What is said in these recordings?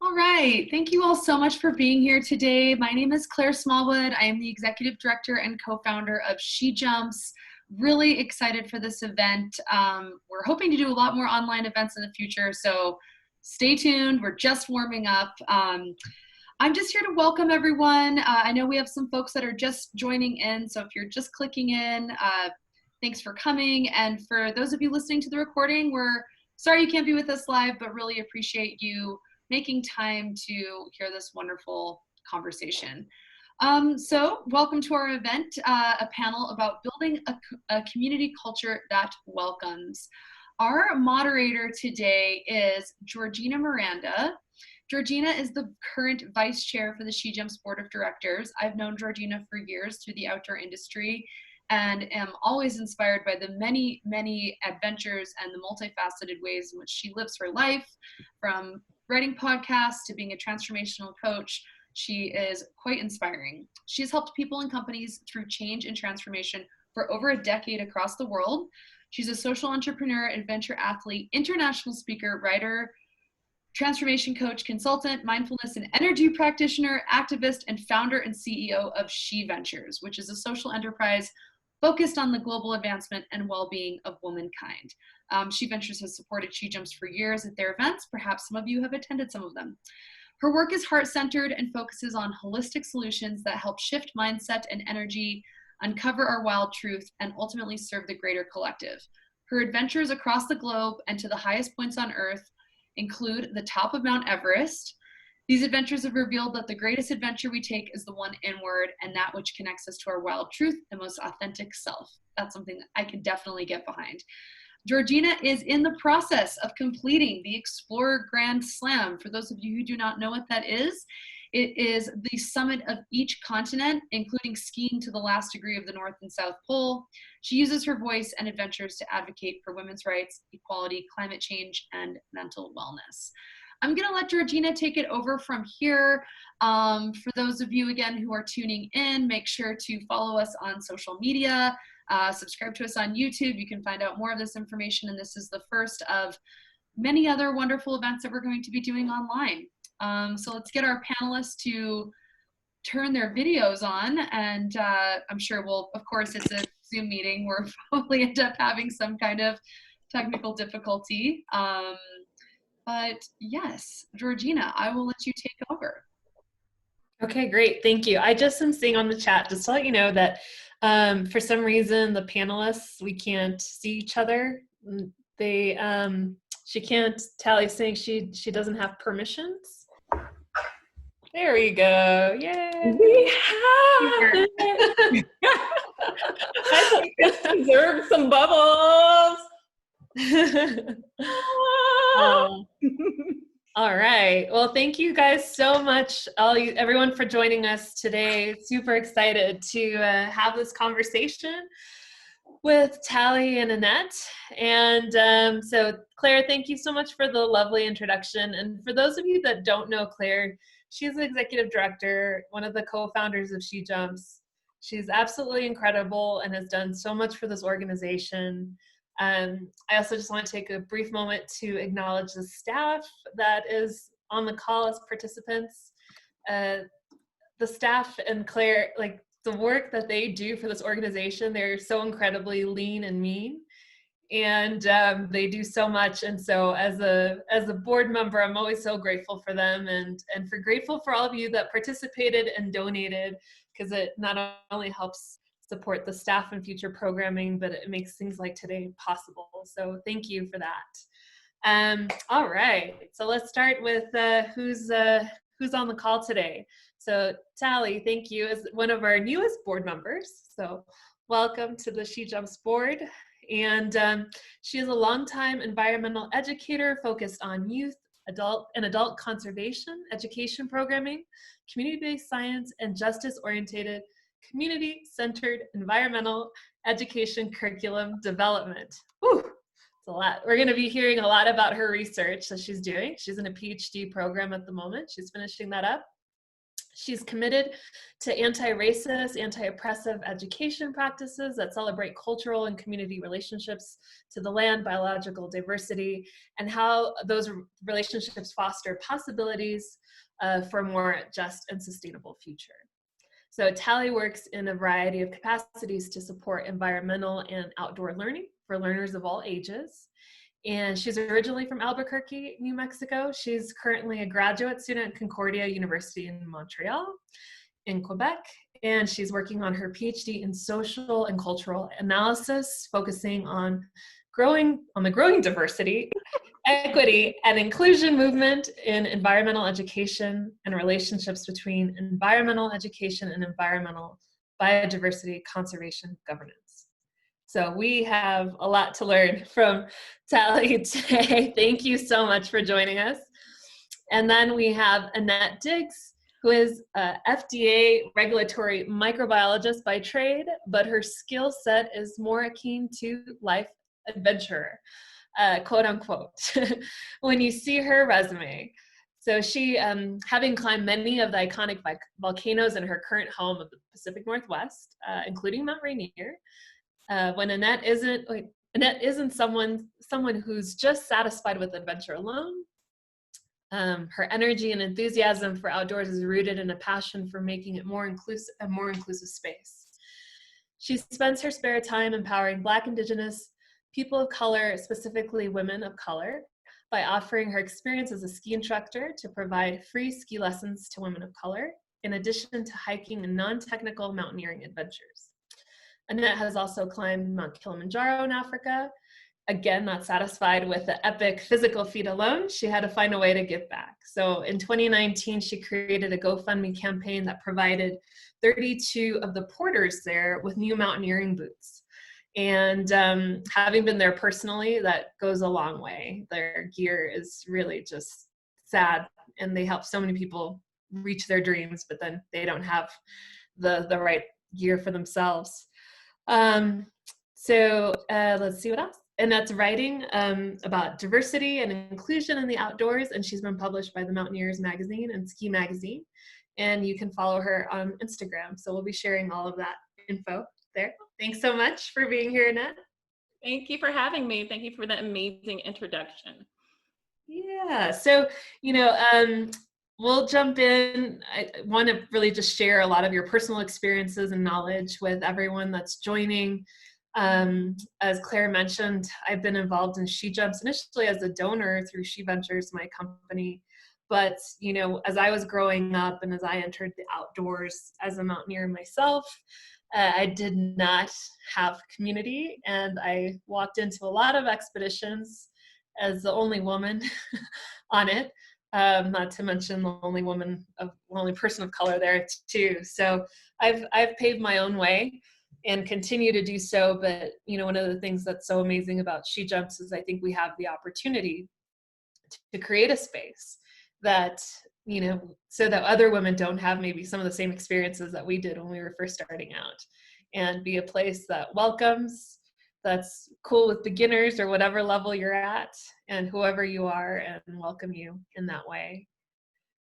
All right, thank you all so much for being here today. My name is Claire Smallwood. I am the Executive Director and co-founder of SheJumps. Really excited for this event. We're hoping to do a lot more online events in the future, so stay tuned. We're just warming up. I'm just here to welcome everyone. I know we have some folks that are just joining in, so if you're just clicking in, thanks for coming. And for those of you listening to the recording, we're sorry you can't be with us live, but really appreciate you making time to hear this wonderful conversation. So welcome to our event, a panel about building a community culture that welcomes. Our moderator today is Georgina Miranda. Georgina is the current vice chair for the SheJumps Board of Directors. I've known Georgina for years through the outdoor industry and am always inspired by the many, many adventures and the multifaceted ways in which she lives her life, from writing podcasts to being a transformational coach. She is quite inspiring. She's helped people and companies through change and transformation for over a decade across the world. She's a social entrepreneur, adventure athlete, international speaker, writer, transformation coach, consultant, mindfulness and energy practitioner, activist, and founder and CEO of SheVentures, which is a social enterprise focused on the global advancement and well-being of womankind. SheVentures has supported SheJumps for years at their events. Perhaps some of you have attended some of them. Her work is heart-centered and focuses on holistic solutions that help shift mindset and energy, uncover our wild truth, and ultimately serve the greater collective. Her adventures across the globe and to the highest points on earth include the top of Mount Everest. These adventures have revealed that the greatest adventure we take is the one inward, and that which connects us to our wild truth, the most authentic self. That's something that I can definitely get behind. Georgina is in the process of completing the Explorer Grand Slam. For those of you who do not know what that is, it is the summit of each continent, including skiing to the last degree of the North and South Pole. She uses her voice and adventures to advocate for women's rights, equality, climate change, and mental wellness. I'm gonna let Georgina take it over from here. For those of you, again, who are tuning in, make sure to follow us on social media, subscribe to us on YouTube. You can find out more of this information, and this is the first of many other wonderful events that we're going to be doing online. So let's get our panelists to turn their videos on, and I'm sure we'll, of course, it's a Zoom meeting. We'll probably end up having some kind of technical difficulty. But yes, Georgina, I will let you take over. Okay, great. Thank you. I just am seeing on the chat, just to let you know that for some reason, the panelists, we can't see each other. She can't, Tallie's saying she doesn't have permissions. There we go. Yay. We have it. I think this deserves some bubbles. All right. Well, thank you guys so much, everyone, for joining us today. Super excited to have this conversation with Tallie and Annette. And so Claire, thank you so much for the lovely introduction. And for those of you that don't know Claire, she's the executive director, one of the co-founders of SheJumps. She's absolutely incredible and has done so much for this organization. I also just want to take a brief moment to acknowledge the staff that is on the call as participants. The staff and Claire, like the work that they do for this organization, they're so incredibly lean and mean, and they do so much. And so as a board member, I'm always so grateful for them, and grateful for all of you that participated and donated, because it not only helps support the staff and future programming, but it makes things like today possible. So thank you for that. All right, so let's start with who's on the call today. So Tallie, thank you, as one of our newest board members. So welcome to the SheJumps board. And she is a longtime environmental educator focused on youth, adult conservation, education programming, community-based science, and justice-oriented community-centered environmental education curriculum development. Whew, it's a lot. We're going to be hearing a lot about her research that she's doing. She's in a PhD program at the moment. She's finishing that up. She's committed to anti-racist, anti-oppressive education practices that celebrate cultural and community relationships to the land, biological diversity, and how those relationships foster possibilities for a more just and sustainable future. So Tallie works in a variety of capacities to support environmental and outdoor learning for learners of all ages. And she's originally from Albuquerque, New Mexico. She's currently a graduate student at Concordia University in Montreal, in Quebec. And she's working on her PhD in social and cultural analysis, focusing on the growing diversity, equity, and inclusion movement in environmental education and relationships between environmental education and environmental biodiversity conservation governance. So we have a lot to learn from Tallie today. Thank you so much for joining us. And then we have Annette Diggs, who is a FDA regulatory microbiologist by trade, but her skill set is more akin to life adventurer, quote unquote, when you see her resume. So she, having climbed many of the iconic volcanoes in her current home of the Pacific Northwest, including Mount Rainier, when Annette isn't someone who's just satisfied with adventure alone. Her energy and enthusiasm for outdoors is rooted in a passion for making it a more inclusive space. She spends her spare time empowering Black, Indigenous, people of color, specifically women of color, by offering her experience as a ski instructor to provide free ski lessons to women of color, in addition to hiking and non-technical mountaineering adventures. Annette has also climbed Mount Kilimanjaro in Africa. Again, not satisfied with the epic physical feat alone, she had to find a way to give back. So in 2019, she created a GoFundMe campaign that provided 32 of the porters there with new mountaineering boots. And having been there personally, that goes a long way. Their gear is really just sad, and they help so many people reach their dreams, but then they don't have the right gear for themselves. Let's see what else. Annette's writing about diversity and inclusion in the outdoors, and she's been published by the Mountaineers magazine and Ski magazine. And you can follow her on Instagram. So we'll be sharing all of that info there. Thanks so much for being here, Annette. Thank you for having me. Thank you for that amazing introduction. Yeah, so, we'll jump in. I want to really just share a lot of your personal experiences and knowledge with everyone that's joining. As Claire mentioned, I've been involved in SheJumps initially as a donor through She Ventures, my company. But, as I was growing up and as I entered the outdoors as a mountaineer myself, I did not have community, and I walked into a lot of expeditions as the only woman on it. Not to mention the only person of color there too. So I've paved my own way and continue to do so. But one of the things that's so amazing about SheJumps is I think we have the opportunity to create a space that so that other women don't have maybe some of the same experiences that we did when we were first starting out, and be a place that welcomes, that's cool with beginners or whatever level you're at, and whoever you are, and welcome you in that way.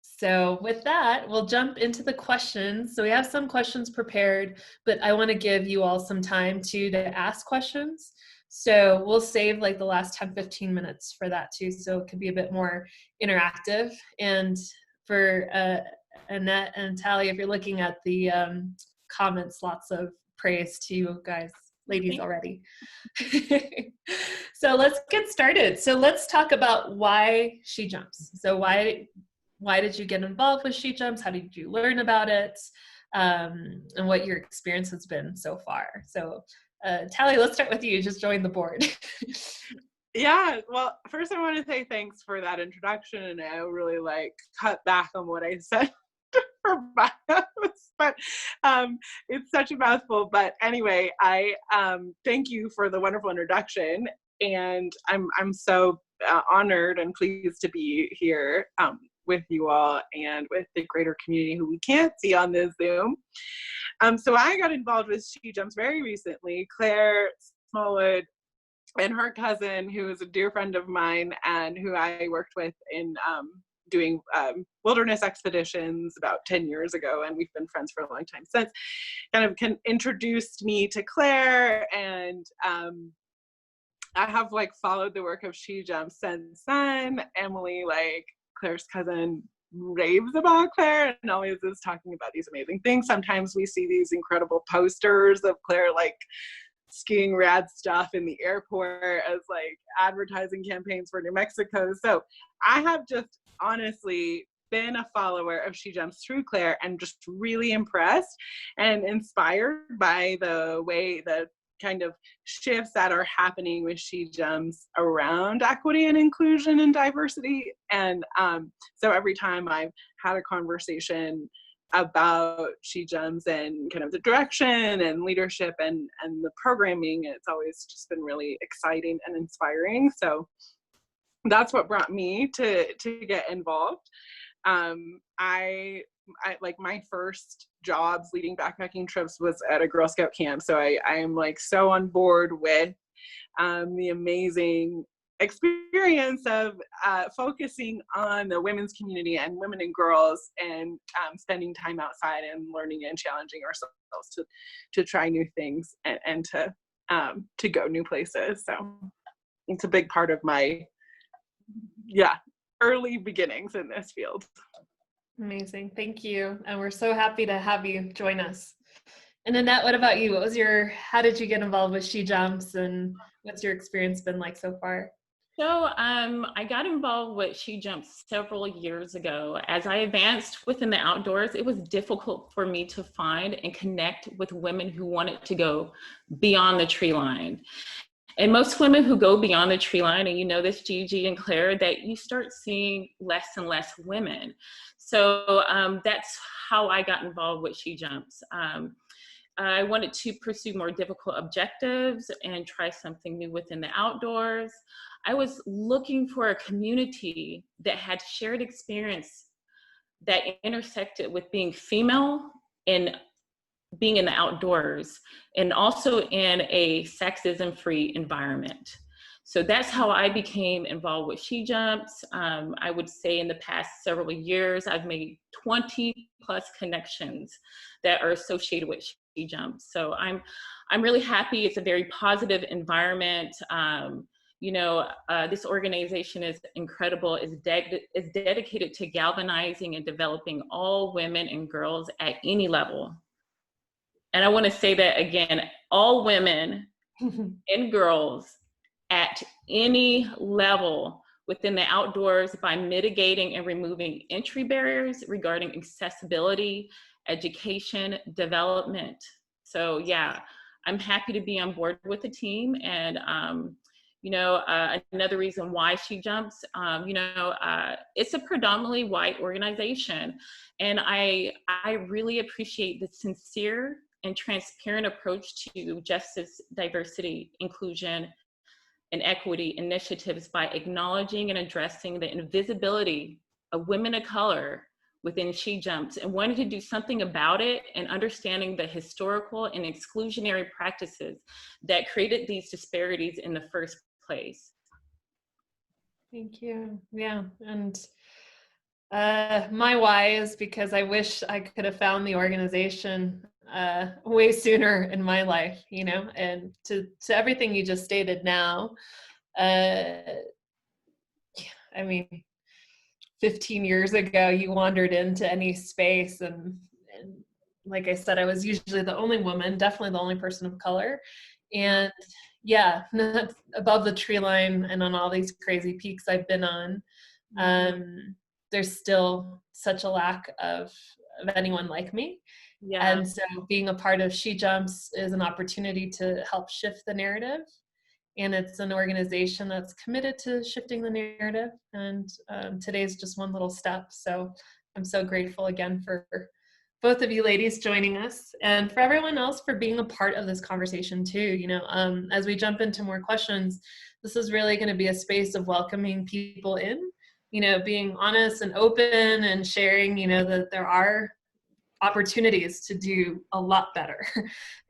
So with that, we'll jump into the questions. So we have some questions prepared, but I want to give you all some time to ask questions. So we'll save like the last 10-15 minutes for that too, so it can be a bit more interactive. And for Annette and Tallie, if you're looking at the comments, lots of praise to you guys, ladies, already. So let's get started. So let's talk about why SheJumps. So why did you get involved with SheJumps? How did you learn about it? And what your experience has been so far. So Tallie, let's start with you. Just joined the board. Yeah, well, first I want to say thanks for that introduction, and I really cut back on what I said for bios, but it's such a mouthful. But anyway, I thank you for the wonderful introduction, and I'm so honored and pleased to be here with you all and with the greater community who we can't see on this Zoom. So I got involved with SheJumps very recently. Claire Smallwood and her cousin, who is a dear friend of mine and who I worked with in doing wilderness expeditions about 10 years ago, and we've been friends for a long time since, kind of introduced me to Claire, and I have like followed the work of SheJumps since then. Emily, like Claire's cousin, raves about Claire and always is talking about these amazing things. Sometimes we see these incredible posters of Claire like skiing rad stuff in the airport as like advertising campaigns for New Mexico. So I have just honestly been a follower of SheJumps through Claire, and just really impressed and inspired by the way that kind of shifts that are happening with SheJumps around equity and inclusion and diversity. And so every time I've had a conversation about SheJumps and kind of the direction and leadership and the programming, it's always just been really exciting and inspiring. So that's what brought me to get involved. I like my first jobs leading backpacking trips was at a Girl Scout camp. So I am like so on board with the amazing experience of focusing on the women's community and women and girls, and spending time outside and learning and challenging ourselves to try new things and to go new places. So it's a big part of my early beginnings in this field. Amazing. Thank you. And we're so happy to have you join us. And Annette, what about you? How did you get involved with SheJumps, and what's your experience been like so far? So I got involved with SheJumps several years ago. As I advanced within the outdoors, it was difficult for me to find and connect with women who wanted to go beyond the tree line. And most women who go beyond the tree line, and you know this, Gigi and Claire, that you start seeing less and less women. So that's how I got involved with SheJumps. I wanted to pursue more difficult objectives and try something new within the outdoors. I was looking for a community that had shared experience that intersected with being female and being in the outdoors, and also in a sexism-free environment. So that's how I became involved with SheJumps. I would say in the past several years, I've made 20 plus connections that are associated with SheJumps. So I'm really happy. It's a very positive environment. This organization is incredible. It's dedicated to galvanizing and developing all women and girls at any level. And I want to say that again, all women and girls at any level within the outdoors, by mitigating and removing entry barriers regarding accessibility, education, development. So yeah, I'm happy to be on board with the team. And another reason why SheJumps, it's a predominantly white organization. And I really appreciate the sincere and transparent approach to justice, diversity, inclusion, and equity initiatives by acknowledging and addressing the invisibility of women of color within SheJumps, and wanting to do something about it, and understanding the historical and exclusionary practices that created these disparities in the first place. Thank you. Yeah, and my why is because I wish I could have found the organization way sooner in my life, and to everything you just stated now, 15 years ago, you wandered into any space, and like I said, I was usually the only woman, definitely the only person of color, and yeah, not above the tree line and on all these crazy peaks I've been on, there's still such a lack of anyone like me. Yeah. And so being a part of SheJumps is an opportunity to help shift the narrative. And it's an organization that's committed to shifting the narrative. And today's just one little step. So I'm so grateful again for both of you ladies joining us, and for everyone else for being a part of this conversation too. As we jump into more questions, this is really going to be a space of welcoming people in, being honest and open and sharing, that there are opportunities to do a lot better.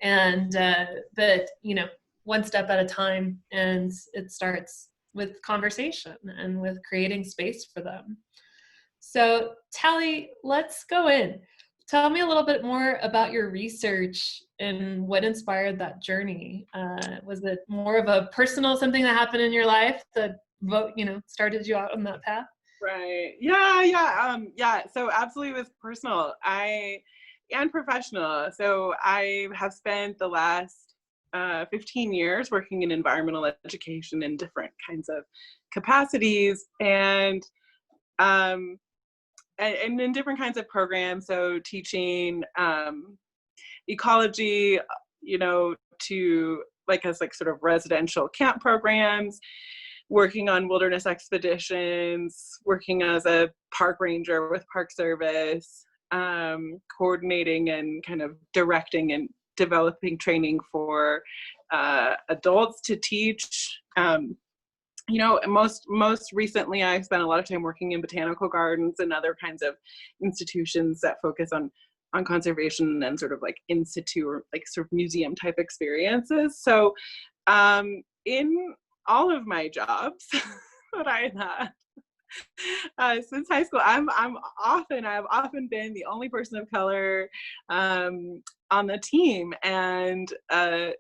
And, but, one step at a time, and it starts with conversation and with creating space for them. So Tallie, let's go in. Tell me a little bit more about your research and what inspired that journey. Was it more of a personal, something that happened in your life that started you out on that path? Right. Yeah. So absolutely it was personal. And professional. So I have spent the last 15 years working in environmental education in different kinds of capacities, and in different kinds of programs. So teaching ecology, to as sort of residential camp programs, working on wilderness expeditions, working as a park ranger with Park Service, coordinating and kind of directing and developing training for adults to teach. Most recently, I spent a lot of time working in botanical gardens and other kinds of institutions that focus on conservation and sort of in situ or sort of museum type experiences. So in all of my jobs that I had since high school, I've often been the only person of color on the team, and that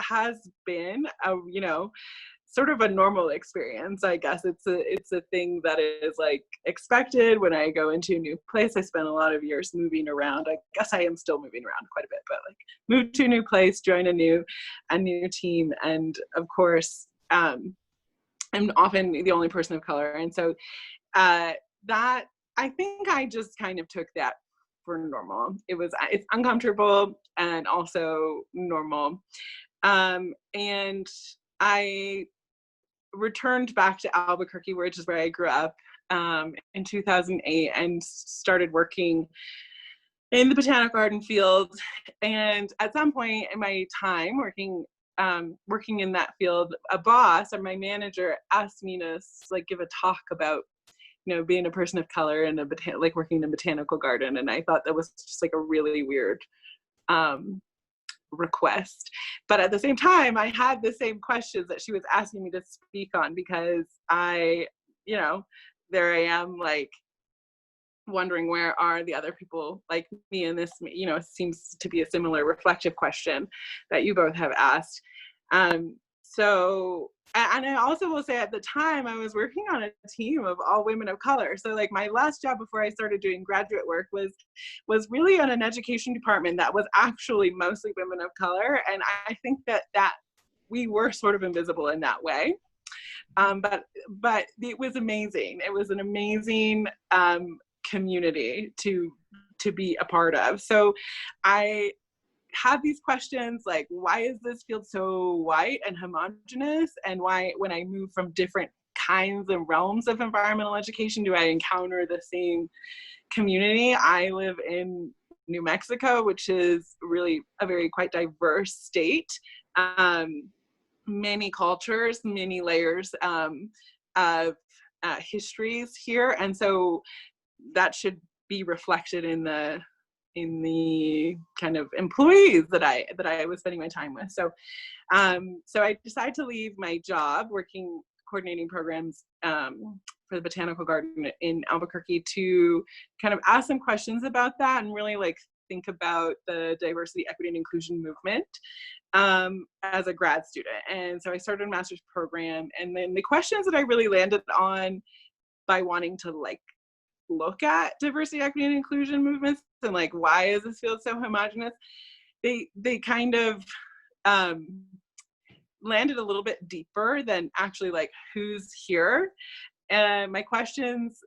has been sort of a normal experience. I guess it's a thing that is expected when I go into a new place. I spent a lot of years moving around. I guess I am still moving around quite a bit, but move to a new place, join a new team, and of course I'm often the only person of color. And so that, I think I just kind of took that for normal. It's uncomfortable and also normal. And I returned back to Albuquerque, which is where I grew up, in 2008, and started working in the botanical garden field. And at some point in my time working in that field, a boss or my manager asked me to give a talk about being a person of color and working in a botanical garden. And I thought that was just a really weird request, but at the same time I had the same questions that she was asking me to speak on, because I there I am wondering where are the other people like me in this. Seems to be a similar reflective question that you both have asked. So, and I also will say at the time I was working on a team of all women of color. So my last job before I started doing graduate work was really on an education department that was actually mostly women of color. And I think that we were sort of invisible in that way. But it was amazing. It was an amazing community to be a part of. So I have these questions why is this field so white and homogenous, and why when I move from different kinds and realms of environmental education do I encounter the same community? I live in New Mexico, which is really a very quite diverse state, many cultures, many layers of histories here, and so that should be reflected in the kind of employees that I was spending my time with. So I decided to leave my job coordinating programs for the botanical garden in Albuquerque to kind of ask some questions about that and really think about the diversity, equity, and inclusion movement as a grad student. And so I started a master's program, and then the questions that I really landed on by wanting to look at diversity, equity, and inclusion movements and why is this field so homogenous, they kind of landed a little bit deeper than actually who's here. And my questions,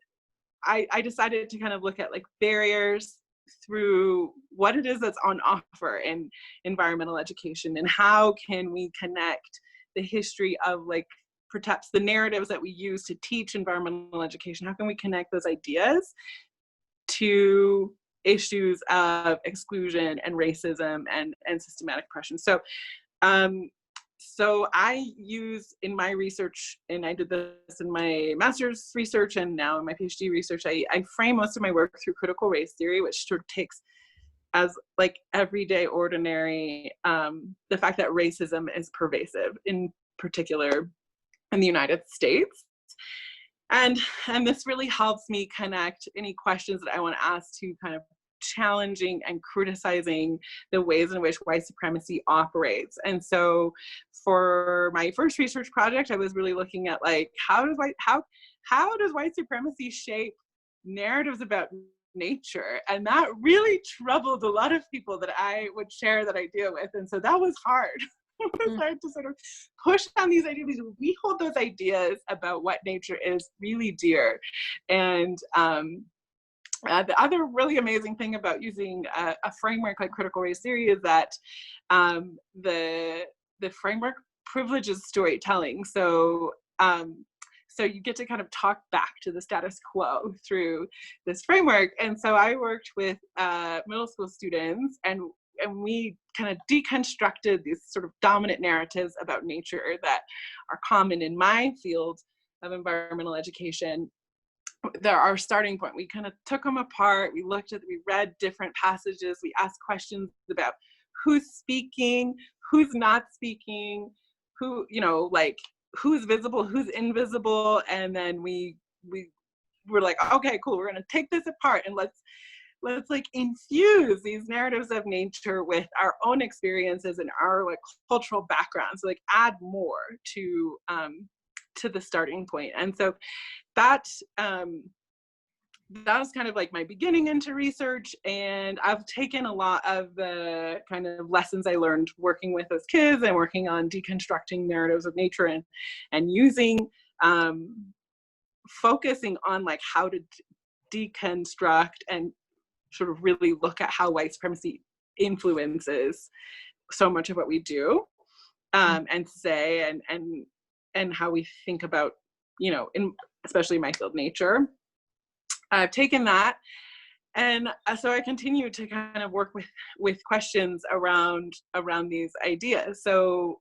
I decided to kind of look at barriers through what it is that's on offer in environmental education, and how can we connect the history of perhaps the narratives that we use to teach environmental education. How can we connect those ideas to issues of exclusion and racism and systematic oppression? So I use in my research, and I did this in my master's research and now in my PhD research, I frame most of my work through critical race theory, which sort of takes as everyday ordinary the fact that racism is pervasive, in particular in the United States. And this really helps me connect any questions that I want to ask to kind of challenging and criticizing the ways in which white supremacy operates. And so for my first research project, I was really looking at like, how does white supremacy shape narratives about nature? And that really troubled a lot of people that I would share that I deal with. And so that was hard. It was hard to sort of push on these ideas. We hold those ideas about what nature is really dear. And the other really amazing thing about using a framework like critical race theory is that the framework privileges storytelling. So so you get to kind of talk back to the status quo through this framework. And so I worked with middle school students, and we kind of deconstructed these sort of dominant narratives about nature that are common in my field of environmental education. They're our starting point. We kind of took them apart. We read different passages. We asked questions about who's speaking, who's not speaking, who, like who's visible, who's invisible. And then we were like, okay, cool. We're going to take this apart and let's like infuse these narratives of nature with our own experiences and our like cultural backgrounds, like add more to the starting point. And so that was kind of like my beginning into research, and I've taken a lot of the kind of lessons I learned working with those kids and working on deconstructing narratives of nature and using focusing on like how to deconstruct and sort of really look at how white supremacy influences so much of what we do and say and how we think about, especially my field, nature. I've taken that, and so I continue to kind of work with questions around these ideas. So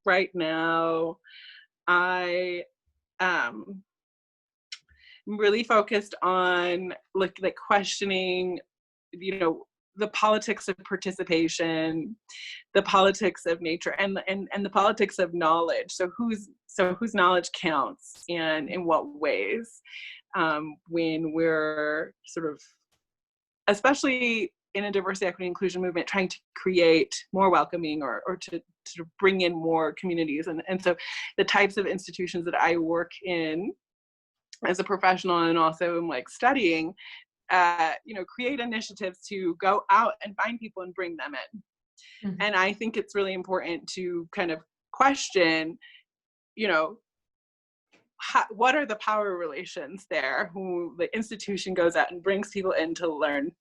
right now, I am really focused on like questioning, the politics of participation, the politics of nature, and the politics of knowledge. So whose knowledge counts, and in what ways, when we're sort of, especially in a diversity, equity, inclusion movement, trying to create more welcoming or to sort of bring in more communities. And so the types of institutions that I work in as a professional and also like studying, create initiatives to go out and find people and bring them in. Mm-hmm. And I think it's really important to kind of question, what are the power relations there, who the institution goes out and brings people in to learn,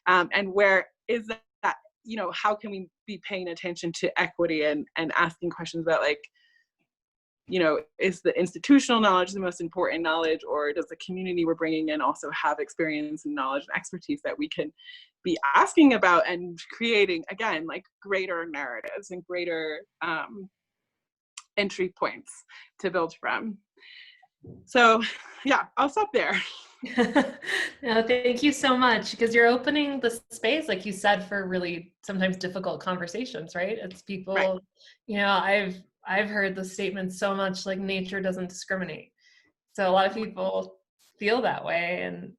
and where is that, how can we be paying attention to equity and asking questions about like, is the institutional knowledge the most important knowledge, or does the community we're bringing in also have experience and knowledge and expertise that we can be asking about and creating, again, like greater narratives and greater entry points to build from. So yeah, I'll stop there. No, thank you so much, because you're opening the space, like you said, for really sometimes difficult conversations, right? It's people, right. I've heard the statement so much, like nature doesn't discriminate. So a lot of people feel that way, and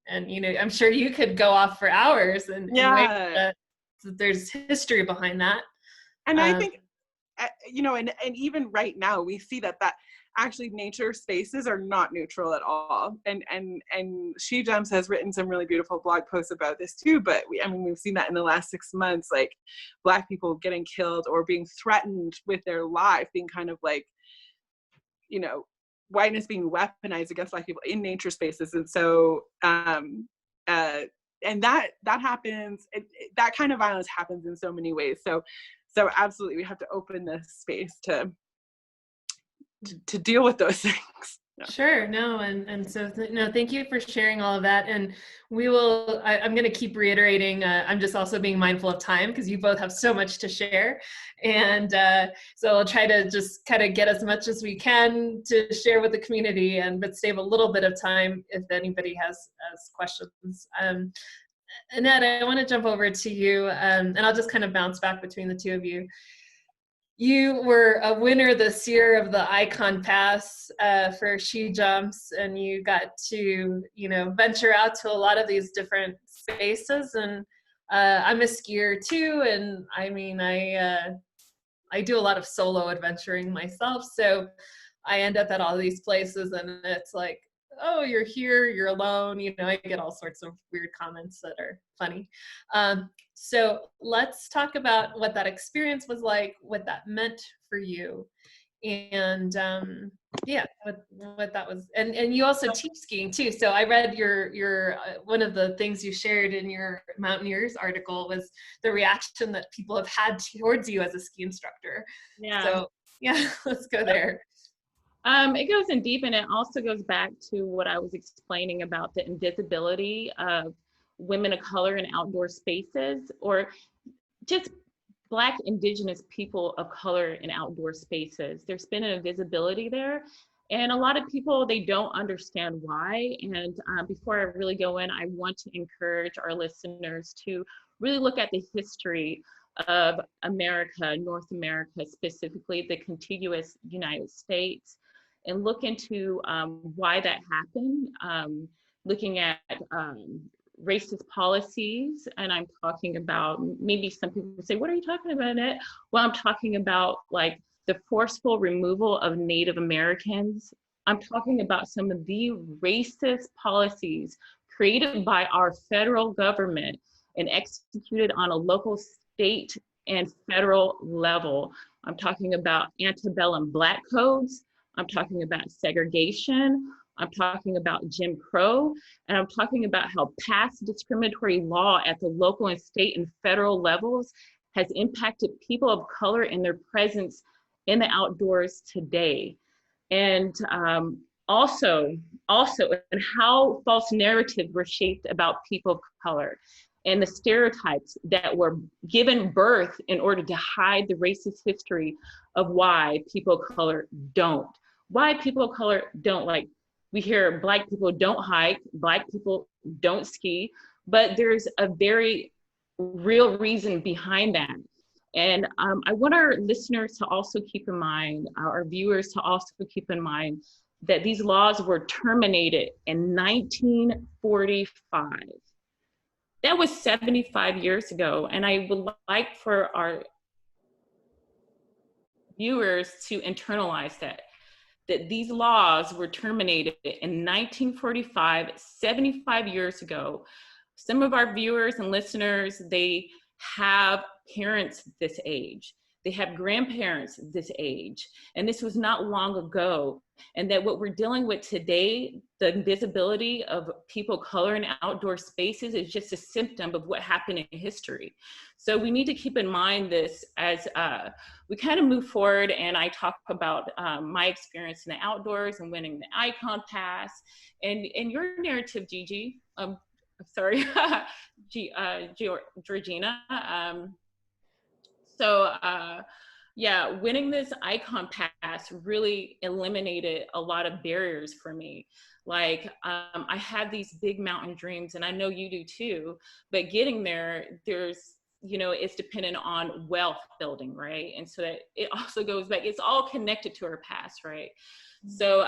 I'm sure you could go off for hours and that there's history behind that. And I think, and even right now we see that actually nature spaces are not neutral at all. And SheJumps has written some really beautiful blog posts about this too, but we've seen that in the last 6 months, like Black people getting killed or being threatened with their life, being kind of like, whiteness being weaponized against Black people in nature spaces. And so, and that happens, that kind of violence happens in so many ways. So absolutely, we have to open this space to deal with those things. Yeah. Sure. No. And so, thank you for sharing all of that. And we will, I'm going to keep reiterating, I'm just also being mindful of time because you both have so much to share. And so I'll try to just kind of get as much as we can to share with the community, but save a little bit of time if anybody has questions. Annette, I want to jump over to you, and I'll just kind of bounce back between the two of you. you were a winner this year of the Icon Pass for SheJumps, and you got to, you know, venture out to a lot of these different spaces. And I'm a skier too, and I mean, I do a lot of solo adventuring myself, so I end up at all these places, and it's like, oh, you're here, you're alone. You know, I get all sorts of weird comments that are funny. So let's talk about what that experience was like, what that meant for you, and yeah, what that was. And you also teach skiing too. So I read your one of the things you shared in your Mountaineers article was the reaction that people have had towards you as a ski instructor. Yeah. So yeah, let's go there. It goes in deep, and it also goes back to what I was explaining about the invisibility of women of color in outdoor spaces, or just Black, Indigenous people of color in outdoor spaces. There's been an invisibility there, and a lot of people, they don't understand why. And before I really go in, I want to encourage our listeners to really look at the history of America, North America, specifically the contiguous United States, and look into why that happened, looking at racist policies. And I'm talking about, maybe some people say, what are you talking about, Annette? Well, I'm talking about like the forceful removal of Native Americans. I'm talking about some of the racist policies created by our federal government and executed on a local, state, and federal level. I'm talking about antebellum Black codes. I'm talking about segregation. I'm talking about Jim Crow, and I'm talking about how past discriminatory law at the local and state and federal levels has impacted people of color and their presence in the outdoors today. And also, and how false narratives were shaped about people of color, and the stereotypes that were given birth in order to hide the racist history of why people of color don't. Why people of color don't, like, we hear Black people don't hike, Black people don't ski, but there's a very real reason behind that. And I want our listeners to also keep in mind, our viewers to also keep in mind, that these laws were terminated in 1945. That was 75 years ago. And I would like for our viewers to internalize that these laws were terminated in 1945, 75 years ago. Some of our viewers and listeners, they have parents this age. They have grandparents this age. And this was not long ago. And that what we're dealing with today, the invisibility of people of color in outdoor spaces, is just a symptom of what happened in history. So we need to keep in mind this as we kind of move forward, and I talk about my experience in the outdoors and winning the Icon Pass, and your narrative, Gigi. Sorry, Georgina. Yeah, winning this Icon Pass really eliminated a lot of barriers for me. Like, I had these big mountain dreams, and I know you do too, but getting there, there's, you know, it's dependent on wealth building, right? And so that it also goes back, it's all connected to our past, right? So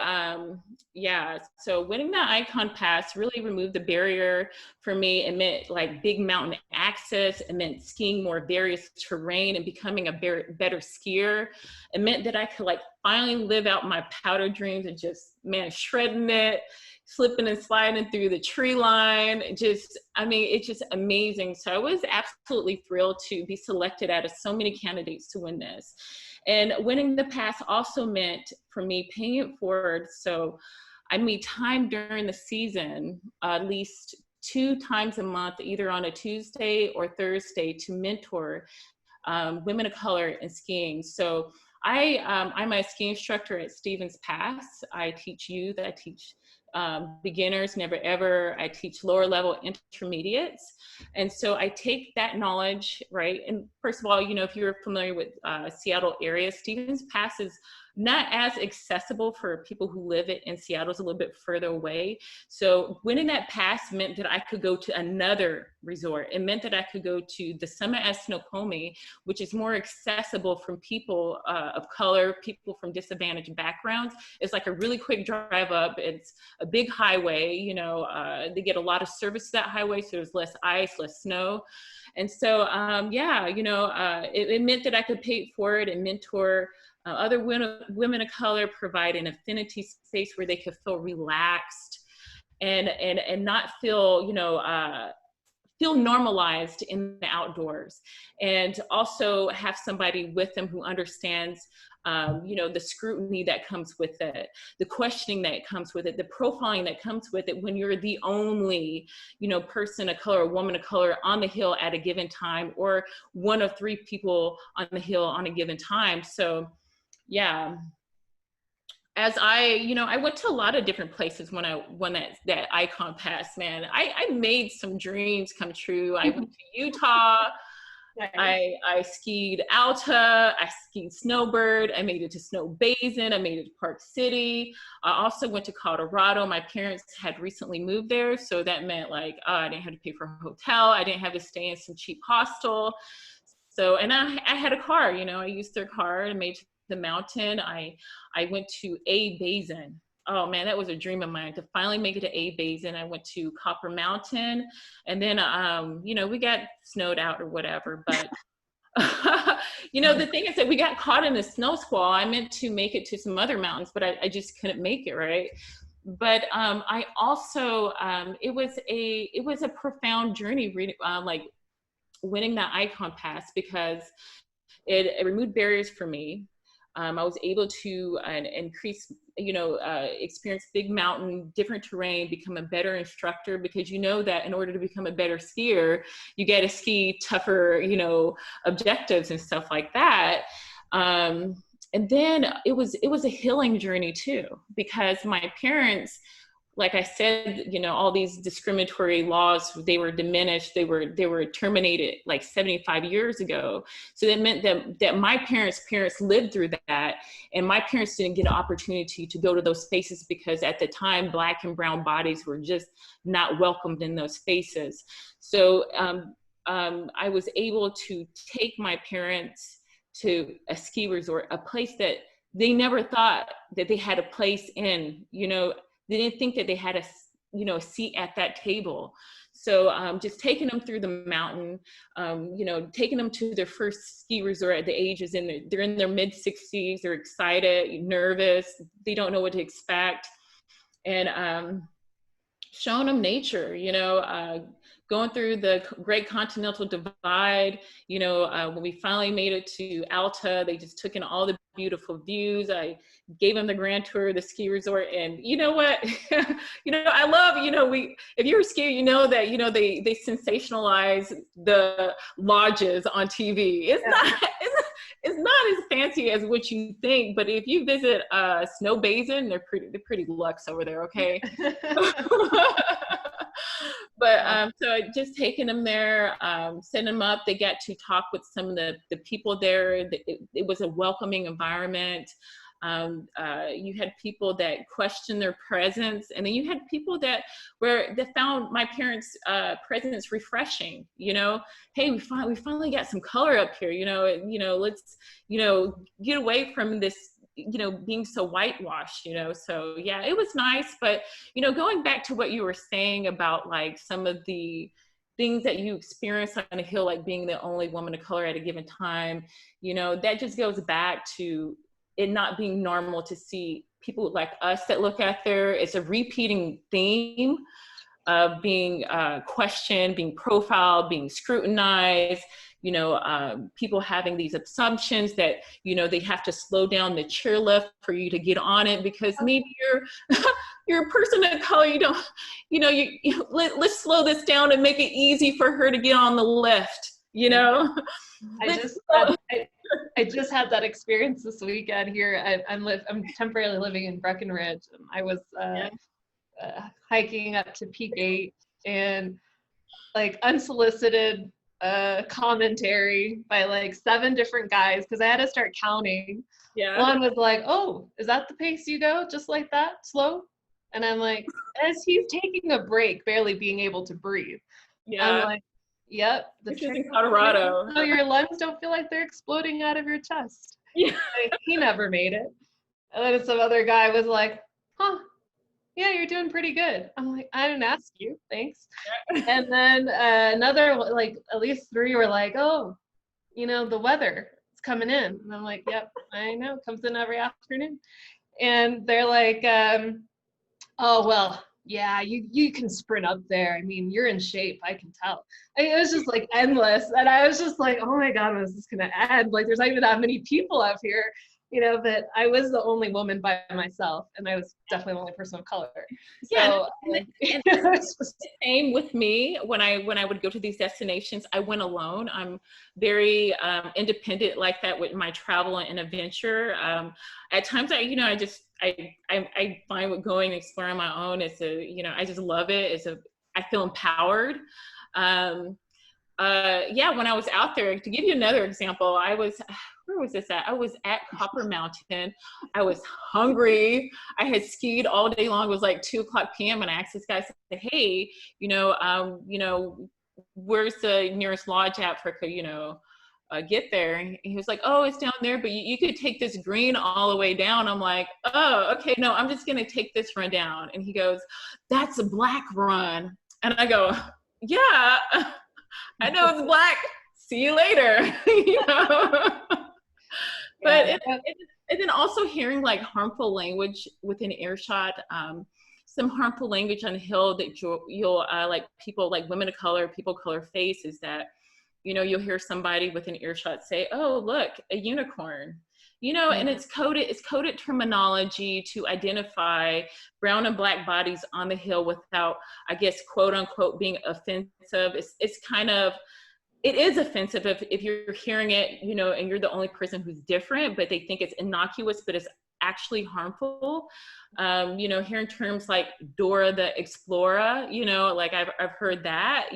yeah, so winning that Icon Pass really removed the barrier for me. It meant like big mountain access. It meant skiing more various terrain and becoming a better skier. It meant that I could like finally live out my powder dreams and just, man, shredding it, slipping and sliding through the tree line. Just, I mean, it's just amazing. So I was absolutely thrilled to be selected out of so many candidates to win this. And winning the pass also meant for me paying it forward. So I made time during the season, at least 2 times a month, either on a Tuesday or Thursday, to mentor women of color in skiing. So I'm a ski instructor at Stevens Pass. I teach youth, I teach beginners, never ever. I teach lower level intermediates. And so I take that knowledge, right? And first of all, you know, if you're familiar with Seattle area, Stevens Pass is not as accessible for people who live in Seattle. It's a little bit further away. So winning that pass meant that I could go to another resort. It meant that I could go to the Summit at Snoqualmie, which is more accessible from people of color, people from disadvantaged backgrounds. It's like a really quick drive up. It's a big highway, you know, they get a lot of service to that highway, so there's less ice, less snow. And so, yeah, you know, it meant that I could pay for it and mentor other women of color, provide an affinity space where they could feel relaxed and not feel, you know, feel normalized in the outdoors, and also have somebody with them who understands, you know, the scrutiny that comes with it, the questioning that comes with it, the profiling that comes with it when you're the only, you know, person of color, woman of color on the hill at a given time, or one of 3 people on the hill on a given time. So, yeah. As you know, I went to a lot of different places when I won that icon pass, man. I made some dreams come true. I went to Utah. Nice. I skied Alta, I skied Snowbird, I made it to Snow Basin, I made it to Park City. I also went to Colorado. My parents had recently moved there, so that meant like, I didn't have to pay for a hotel, I didn't have to stay in some cheap hostel. So, and I had a car, you know, I used their car and made the mountain. I went to A Basin. Oh man, that was a dream of mine to finally make it to A Basin. I went to Copper Mountain, and then, you know, we got snowed out or whatever, but you know, the thing is that we got caught in a snow squall. I meant to make it to some other mountains, but I just couldn't make it, right? But I also, it was a profound journey, like winning that icon pass, because it removed barriers for me. I was able to increase, you know, experience big mountain, different terrain, become a better instructor, because you know that in order to become a better skier, you got to ski tougher, you know, objectives and stuff like that. And then it was a healing journey too, because my parents, like I said, you know, all these discriminatory laws, they were diminished, they were terminated like 75 years ago. So that meant that my parents lived through that, and my parents didn't get an opportunity to go to those spaces because at the time, Black and brown bodies were just not welcomed in those spaces. So I was able to take my parents to a ski resort, a place that they never thought that they had a place in, you know. They didn't think that they had a seat at that table. So just taking them through the mountain, you know, taking them to their first ski resort at the ages, they're in their mid-60s, they're excited, nervous, they don't know what to expect. And showing them nature, you know, going through the Great Continental Divide, you know, when we finally made it to Alta, they just took in all the beautiful views. I gave them the grand tour of the ski resort, and you know what, you know, I love, you know, if you're a skier, you know that, you know, they sensationalize the lodges on TV. It's not as fancy as what you think, but if you visit Snow Basin, they're pretty luxe over there, okay? But so just taking them there, setting them up, they got to talk with some of the people there. It was a welcoming environment. You had people that questioned their presence, and then you had people that found my parents' presence refreshing. You know, hey, we finally got some color up here. You know, let's, you know, get away from this, you know, being so whitewashed, you know. So yeah, it was nice. But, you know, going back to what you were saying about like some of the things that you experience on a hill, like being the only woman of color at a given time, you know, that just goes back to it not being normal to see people like us that look out there. It's a repeating theme of being questioned, being profiled, being scrutinized, you know, people having these assumptions that, you know, they have to slow down the chairlift for you to get on it because maybe you're a person of color, you don't, you know, let's slow this down and make it easy for her to get on the lift, you know? I just had that experience this weekend here. I'm temporarily living in Breckenridge, and I was hiking up to Peak 8, and like unsolicited commentary by like 7 different guys, because I had to start counting. Yeah. One was like, "Oh, is that the pace you go? Just like that, slow?" And I'm like, as he's taking a break, barely being able to breathe. Yeah. I'm like, "Yep, This is in Colorado. so your lungs don't feel like they're exploding out of your chest." Yeah. He never made it. And then some other guy was like, "Huh, yeah, you're doing pretty good." I'm like, "I didn't ask you, thanks." And then another, like at least 3 were like, "Oh, you know, the weather is coming in." And I'm like, "Yep, I know, it comes in every afternoon." And they're like, "Oh, well, yeah, you can sprint up there. I mean, you're in shape, I can tell." It was just like endless. And I was just like, "Oh my God, when is this gonna end? Like, there's not even that many people up here." You know, but I was the only woman by myself, and I was definitely the only person of color. Yeah, So and it's the same with me. When I would go to these destinations, I went alone. I'm very independent like that with my travel and adventure. At times, I find with going and exploring on my own, I just love it. I feel empowered. Yeah, when I was out there, to give you another example, where was this at? I was at Copper Mountain. I was hungry. I had skied all day long. It was like 2:00 p.m. and I asked this guy, I said, "Hey, where's the nearest lodge at for, get there?" And he was like, "Oh, it's down there, but you could take this green all the way down." I'm like, "Oh, okay, no, I'm just gonna take this run down." And he goes, "That's a black run." And I go, "Yeah, I know it's black. See you later." But and then also hearing like harmful language within earshot, some harmful language on the hill that you'll like people like women of color, people of color face, is that, you'll hear somebody within earshot say, "Oh, look, a unicorn." And it's coded terminology to identify brown and black bodies on the hill without, I guess, quote unquote, being offensive. It is offensive if you're hearing it, and you're the only person who's different, but they think it's innocuous, but it's actually harmful. Hearing terms like Dora the Explorer, like I've heard that,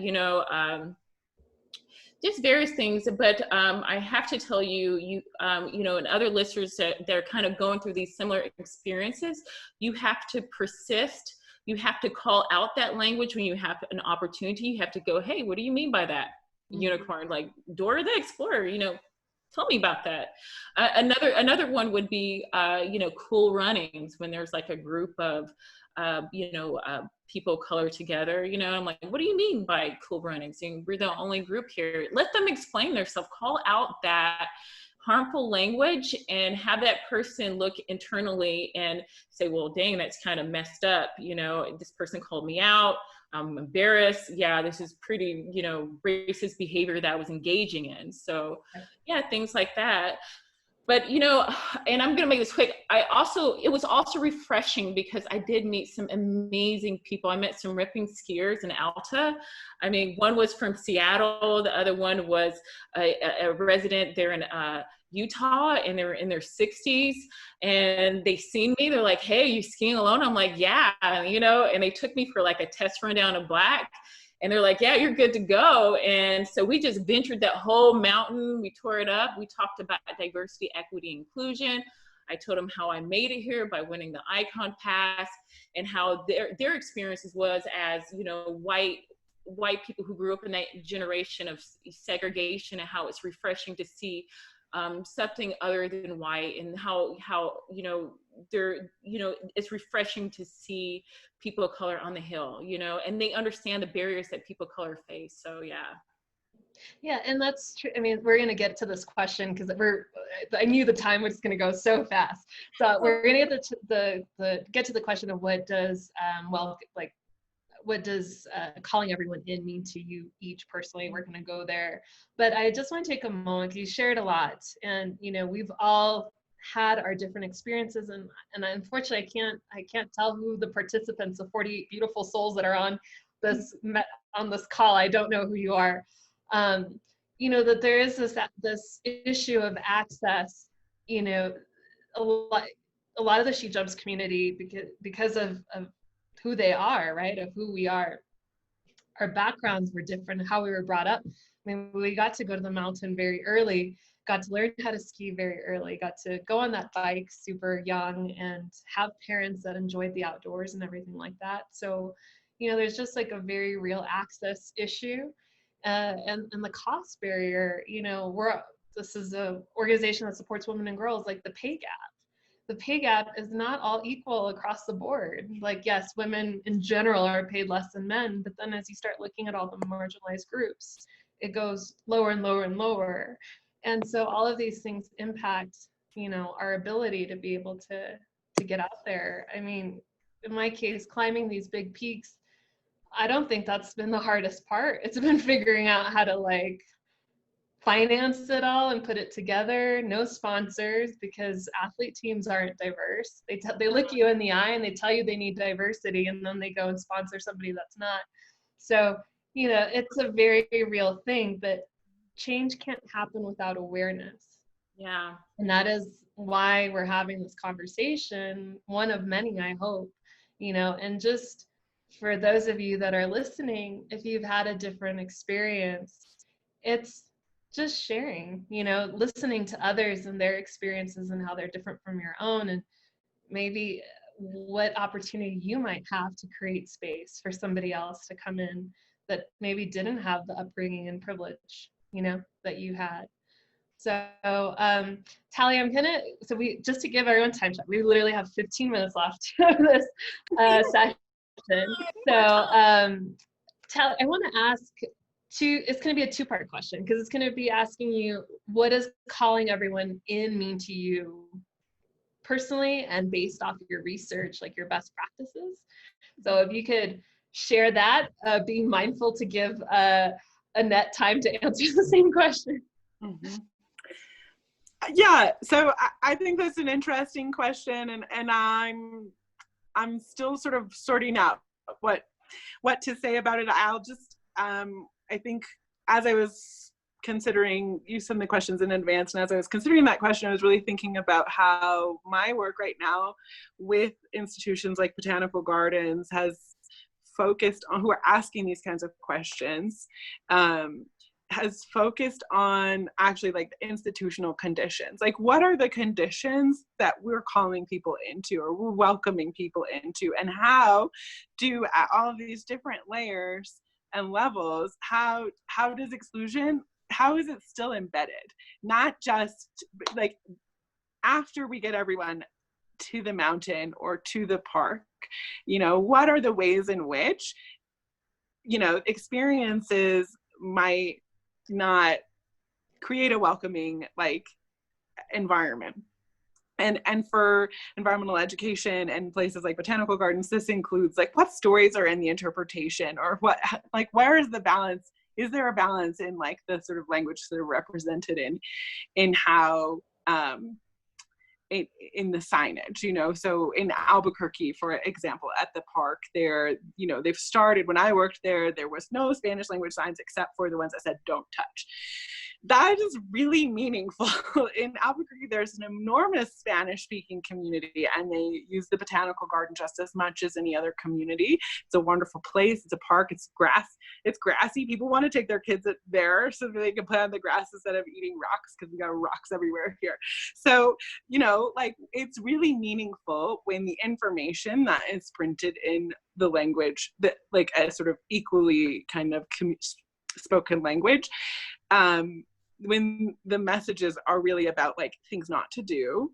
just various things. But I have to tell you, and other listeners that are kind of going through these similar experiences, you have to persist. You have to call out that language when you have an opportunity. You have to go, "Hey, what do you mean by that? Unicorn, like Dora the Explorer, tell me about that." Another one would be, cool runnings, when there's like a group of, people of color together, I'm like, "What do you mean by cool runnings? And we're the only group here." Let them explain themselves, call out that harmful language, and have that person look internally and say, "Well, dang, that's kind of messed up. This person called me out. I'm embarrassed. Yeah, this is pretty, racist behavior that I was engaging in." So yeah, things like that. But, and I'm going to make this quick. It was also refreshing because I did meet some amazing people. I met some ripping skiers in Alta. I mean, one was from Seattle. The other one was a resident there in Utah, and they were in their 60s, and they seen me. They're like, "Hey, you skiing alone?" I'm like, "Yeah," and they took me for like a test run down to Black. And they're like, "Yeah, you're good to go." And so we just ventured that whole mountain. We tore it up. We talked about diversity, equity, inclusion. I told them how I made it here by winning the Icon Pass, and how their experiences was as, white people who grew up in that generation of segregation, and how it's refreshing to see something other than white, and how it's refreshing to see people of color on the hill, and they understand the barriers that people of color face. So yeah, and that's true. I mean, we're going to get to this question because I knew the time was going to go so fast. So we're going to get to the question of what does what does calling everyone in mean to you each personally. We're going to go there, but I just want to take a moment, because you shared a lot, and we've all had our different experiences, and unfortunately I can't tell who the participants, the 48 beautiful souls that are on this call, I don't know who you are. That there is this issue of access. A lot of the SheJumps community, because of who they are, right, of who we are our backgrounds were different, how we were brought up. I mean, we got to go to the mountain very early, got to learn how to ski very early, got to go on that bike super young, and have parents that enjoyed the outdoors and everything like that. So, you know, there's just like a very real access issue, and the cost barrier. You know, this is a organization that supports women and girls, like the pay gap. The pay gap is not all equal across the board. Like, yes, women in general are paid less than men, but then as you start looking at all the marginalized groups, it goes lower and lower and lower. And so all of these things impact, you know, our ability to be able to get out there. I mean, in my case, climbing these big peaks, I don't think that's been the hardest part. It's been figuring out how to like finance it all and put it together. No sponsors, because athlete teams aren't diverse. They look you in the eye and they tell you they need diversity, and then they go and sponsor somebody that's not. So, you know, it's a very real thing, but change can't happen without awareness. Yeah. And that is why we're having this conversation, one of many, I hope, you know. And just for those of you that are listening, if you've had a different experience, it's just sharing, you know, listening to others and their experiences and how they're different from your own, and maybe what opportunity you might have to create space for somebody else to come in that maybe didn't have the upbringing and privilege, you know, that you had. So, Tallie, we just to give everyone time check, we literally have 15 minutes left of this session. So, Tallie, I want to ask it's going to be a two-part question, because it's going to be asking you, what does calling everyone in mean to you personally and based off of your research, like your best practices? So if you could share that, being mindful to give Annette time to answer the same question. Mm-hmm. Yeah, so I think that's an interesting question, and I'm still sort of sorting out what to say about it. I'll just I think as I was considering, you sent the questions in advance, and as I was considering that question, I was really thinking about how my work right now with institutions like botanical gardens has focused on, who are asking these kinds of questions, has focused on actually like the institutional conditions. Like, what are the conditions that we're calling people into, or we're welcoming people into, and how do, at all of these different layers and levels, how does exclusion, how is it still embedded? Not just like after we get everyone to the mountain or to the park, you know, what are the ways in which, you know, experiences might not create a welcoming like environment. And for environmental education and places like botanical gardens, this includes like what stories are in the interpretation, or what, like, where is the balance? Is there a balance in like the sort of language that are represented in how in the signage, you know? So in Albuquerque, for example, at the park there, you know, they've started, when I worked there was no Spanish language signs except for the ones that said "don't touch." That is really meaningful. In Albuquerque, there's an enormous Spanish-speaking community, and they use the botanical garden just as much as any other community. It's a wonderful place. It's a park. It's grassy. People want to take their kids there so that they can play on the grass instead of eating rocks, because we got rocks everywhere here. So, you know, like, it's really meaningful when the information that is printed in the language, that like a sort of equally kind of spoken language, when the messages are really about like things not to do,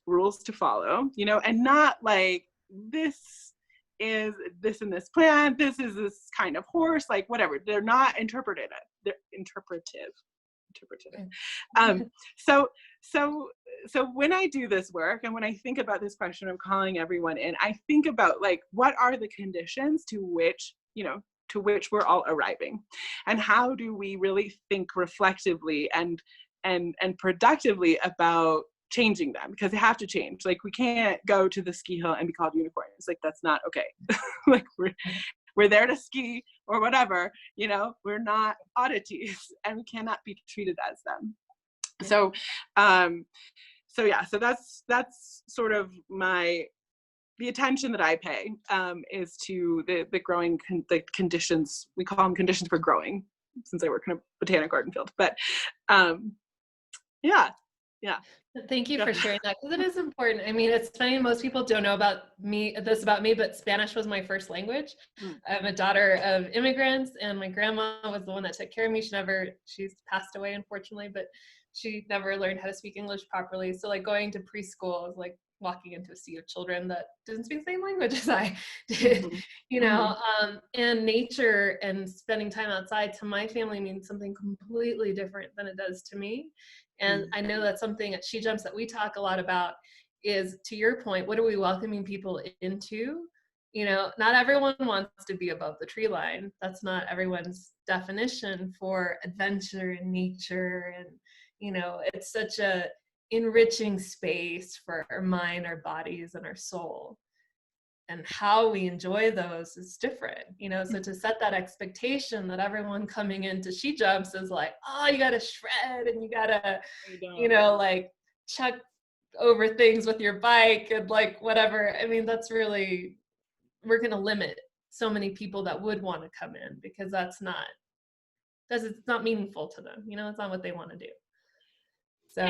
rules to follow, you know, and not like this is this and this plant, this is this kind of horse, like whatever. They're not interpretive. They're interpretive. So when I do this work, and when I think about this question of calling everyone in, I think about like, what are the conditions to which, you know, to which we're all arriving, and how do we really think reflectively and productively about changing them, because they have to change. Like, we can't go to the ski hill and be called unicorns. Like, that's not okay. Like, we're there to ski or whatever, you know, we're not oddities, and we cannot be treated as them. So yeah, so that's sort of my the attention that I pay is to the growing the conditions. We call them conditions for growing, since I work in a botanic garden field. But yeah. Thank you for sharing that, because it is important. I mean, it's funny, most people don't know about me, but Spanish was my first language. I'm a daughter of immigrants, and my grandma was the one that took care of me. She's passed away, unfortunately, but she never learned how to speak English properly. So like going to preschool was like walking into a sea of children that didn't speak the same language as I did, you know, and nature and spending time outside to my family means something completely different than it does to me. And I know that's something at SheJumps that we talk a lot about is, to your point, what are we welcoming people into? You know, not everyone wants to be above the tree line. That's not everyone's definition for adventure and nature. And, you know, it's such a enriching space for our mind, our bodies, and our soul. And how we enjoy those is different, you know. So to set that expectation that everyone coming into SheJumps is like, oh, you gotta shred and you gotta, you know, like chuck over things with your bike and like whatever. I mean, that's really, we're gonna limit so many people that would want to come in, because it's not meaningful to them, you know. It's not what they want to do. So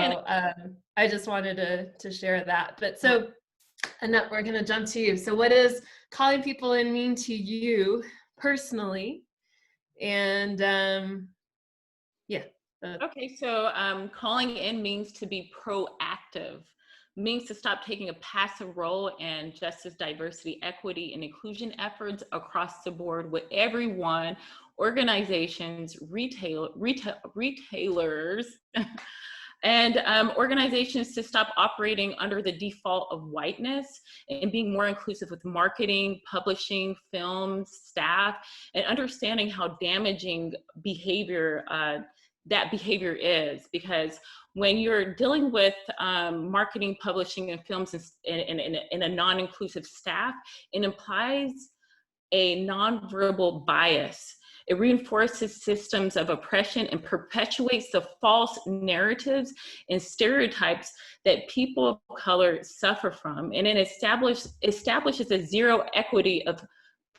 I just wanted to share that. But so Annette, we're going to jump to you. So what does calling people in mean to you personally? And Okay, so calling in means to be proactive, means to stop taking a passive role in justice, diversity, equity, and inclusion efforts across the board with everyone, organizations, retailers, and organizations to stop operating under the default of whiteness and being more inclusive with marketing, publishing, films, staff, and understanding how damaging behavior that behavior is. Because when you're dealing with marketing, publishing, and films in a non-inclusive staff, it implies a nonverbal bias. It reinforces systems of oppression and perpetuates the false narratives and stereotypes that people of color suffer from. And it establishes a zero equity of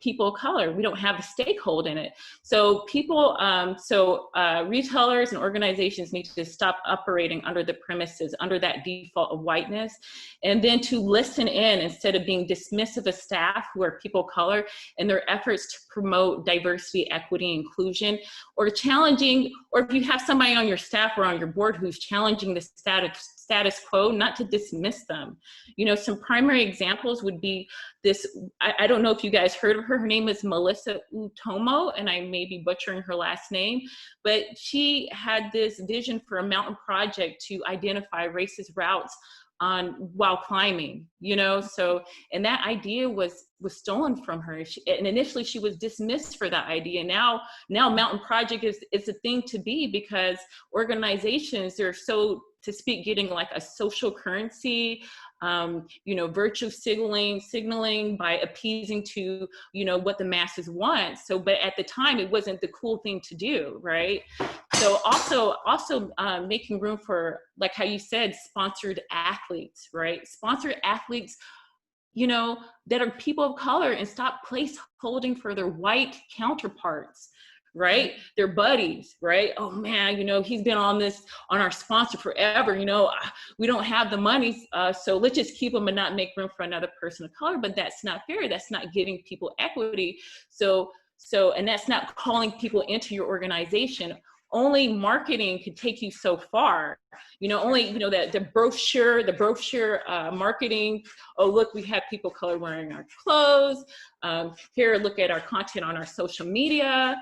people of color. We don't have a stakeholder in it. So retailers and organizations need to stop operating under the premises, under that default of whiteness, and then to listen in instead of being dismissive of staff who are people of color and their efforts to promote diversity, equity, and inclusion, or challenging, or if you have somebody on your staff or on your board who's challenging the status quo, not to dismiss them. You know, some primary examples would be this, I don't know if you guys heard of her. Her name is Melissa Utomo, and I may be butchering her last name, but she had this vision for a mountain project to identify racist routes while climbing, you know. So, and that idea was stolen from her. And initially she was dismissed for that idea. Now mountain project is a thing to be, because organizations, they're so, to speak, getting like a social currency, you know, virtue signaling by appeasing to, you know, what the masses want. So, but at the time it wasn't the cool thing to do, right? So also making room for, like how you said, sponsored athletes, right? Sponsored athletes, you know, that are people of color, and stop place holding for their white counterparts, right? Their buddies, right? Oh man, you know, he's been on our sponsor forever, you know, we don't have the money, so let's just keep him and not make room for another person of color. But that's not fair. That's not giving people equity. So, and that's not calling people into your organization. Only marketing could take you so far, you know. Only, you know, that the brochure marketing. Oh, look, we have people of color wearing our clothes. Here, look at our content on our social media.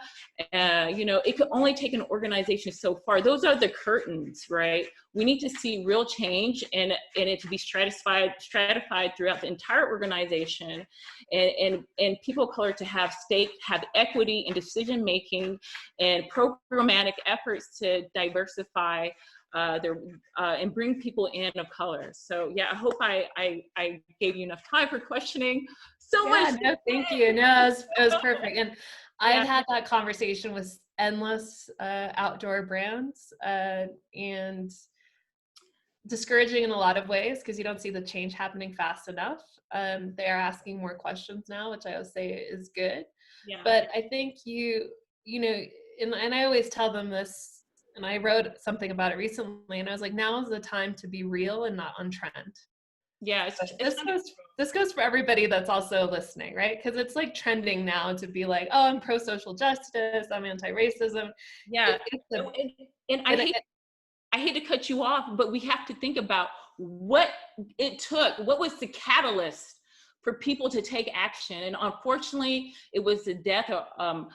You know, it could only take an organization so far. Those are the curtains, right? We need to see real change, and it to be stratified throughout the entire organization, and people of color to have equity in decision making, and programmatic efforts to diversify and bring people in of color. So yeah, I hope I gave you enough time for questioning so much. No, thank you. No, it was perfect. And I've had that conversation with endless outdoor brands, and discouraging in a lot of ways because you don't see the change happening fast enough. They are asking more questions now, which I always say is good. Yeah. But I think you know, and I always tell them this, and I wrote something about it recently, and I was like, now is the time to be real and not on trend. Yeah, This goes for everybody that's also listening, right? Because it's like trending now to be like, oh, I'm pro-social justice, I'm anti-racism. Yeah, and I hate to cut you off, but we have to think about what it took. What was the catalyst for people to take action? And unfortunately, it was the death of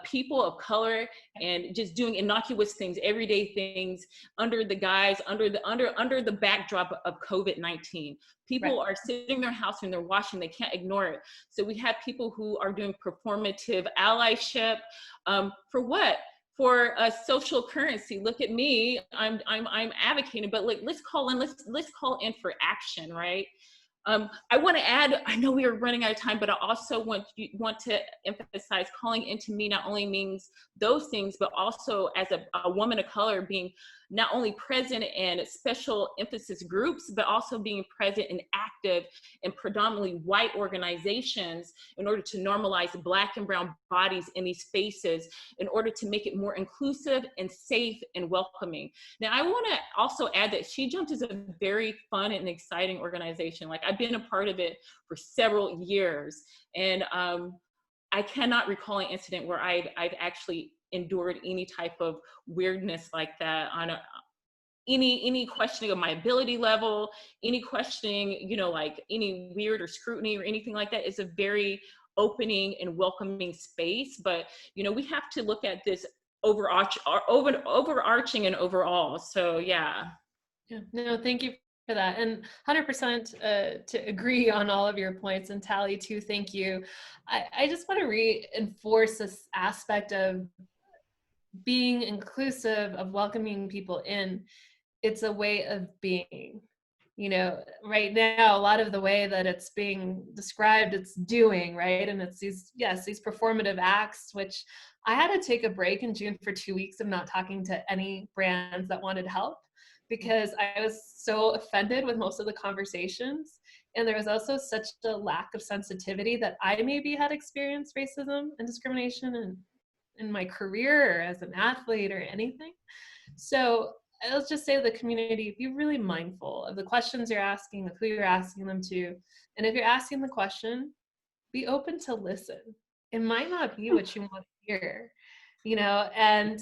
people of color and just doing innocuous things, everyday things, under the backdrop of COVID-19. People are sitting in their house and they're watching, they can't ignore it. So we have people who are doing performative allyship, for what? For a social currency. Look at me, I'm advocating, but like, let's call in for action, right? I want to add, I know we are running out of time, but I also want to emphasize calling into me not only means those things, but also as a woman of color, being not only present in special emphasis groups, but also being present and active in predominantly white organizations in order to normalize Black and brown bodies in these spaces, in order to make it more inclusive and safe and welcoming. Now, I want to also add that SheJumps is a very fun and exciting organization. Like, I've been a part of it for several years, and I cannot recall an incident where I've actually endured any type of weirdness like that on any questioning of my ability level, any questioning, you know, like any weird or scrutiny or anything like that. It's a very opening and welcoming space. But, you know, we have to look at this overarching and overall. So yeah. No, thank you for that. And 100% to agree on all of your points. And Tallie too, thank you. I just want to reinforce this aspect of being inclusive, of welcoming people in. It's a way of being. You know, right now, a lot of the way that it's being described, it's doing, right? And it's these performative acts, which I had to take a break in June for 2 weeks of not talking to any brands that wanted help, because I was so offended with most of the conversations. And there was also such a lack of sensitivity that I maybe had experienced racism and discrimination in my career or as an athlete or anything. So I'll just say to the community, be really mindful of the questions you're asking, of who you're asking them to. And if you're asking the question, be open to listen. It might not be what you want to hear, you know. And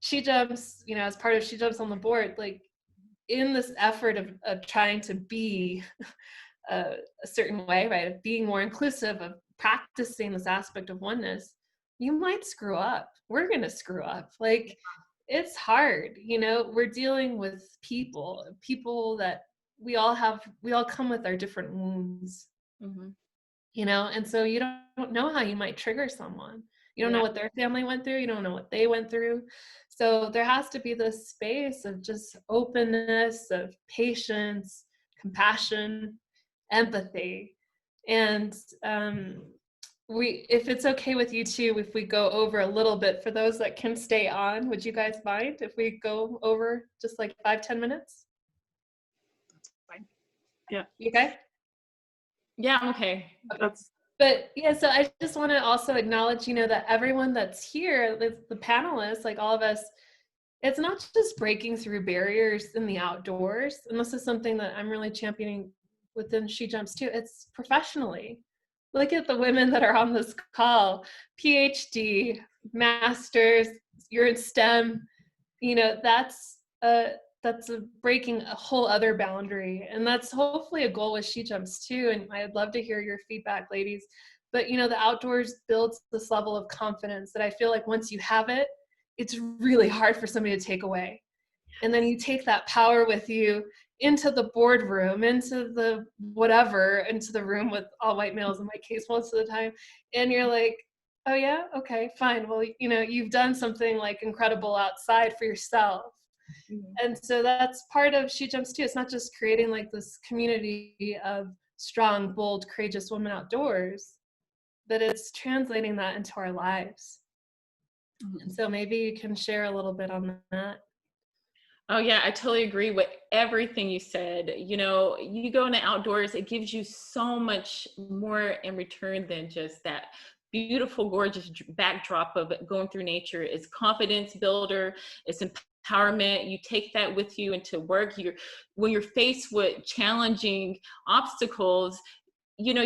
SheJumps, you know, as part of SheJumps on the board, like, in this effort of trying to be a certain way, right, of being more inclusive, of practicing this aspect of oneness, you might screw up. We're going to screw up. Like, it's hard, you know. We're dealing with people that we all come with our different wounds, you know, and so you don't know how you might trigger someone. You don't know what their family went through. You don't know what they went through. So there has to be this space of just openness, of patience, compassion, empathy. And if it's okay with you too, if we go over a little bit, for those that can stay on, would you guys mind if we go over just like 5-10 minutes? That's fine. Yeah. You okay? Yeah, I'm okay. But yeah, so I just want to also acknowledge, you know, that everyone that's here, the panelists, like all of us, it's not just breaking through barriers in the outdoors. And this is something that I'm really championing within SheJumps too. It's professionally. Look at the women that are on this call, PhD, masters, you're in STEM, you know, that's breaking a whole other boundary. And that's hopefully a goal with SheJumps too. And I'd love to hear your feedback, ladies. But, you know, the outdoors builds this level of confidence that I feel like once you have it, it's really hard for somebody to take away. And then you take that power with you into the boardroom, into the whatever, into the room with all white males in my case most of the time. And you're like, oh yeah, okay, fine. Well, you know, you've done something like incredible outside for yourself. And so that's part of SheJumps too. It's not just creating like this community of strong, bold, courageous women outdoors, but it's translating that into our lives. And so maybe you can share a little bit on that. Oh yeah, I totally agree with everything you said. You know, you go in the outdoors, it gives you so much more in return than just that beautiful, gorgeous backdrop of it going through nature. It's confidence builder, it's empowerment. You take that with you into work. When you're faced with challenging obstacles, you know,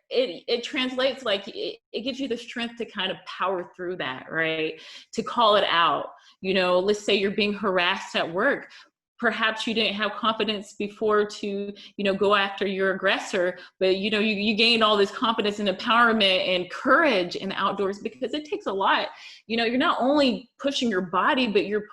it translates, like it gives you the strength to kind of power through that, right? To call it out. You know, let's say you're being harassed at work. Perhaps you didn't have confidence before to, you know, go after your aggressor, but you know, you gain all this confidence and empowerment and courage in the outdoors, because it takes a lot. You know, you're not only pushing your body, but you're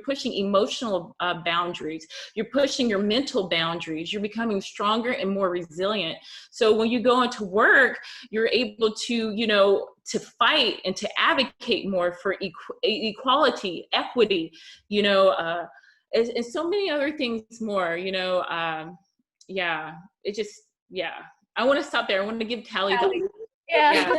pushing emotional boundaries. You're pushing your mental boundaries. You're becoming stronger and more resilient. So when you go into work, you're able to, you know, to fight and to advocate more for equality, equity, you know, and so many other things more, you know. Yeah, it just, yeah. I want to stop there. I want to give Tallie the, Yeah.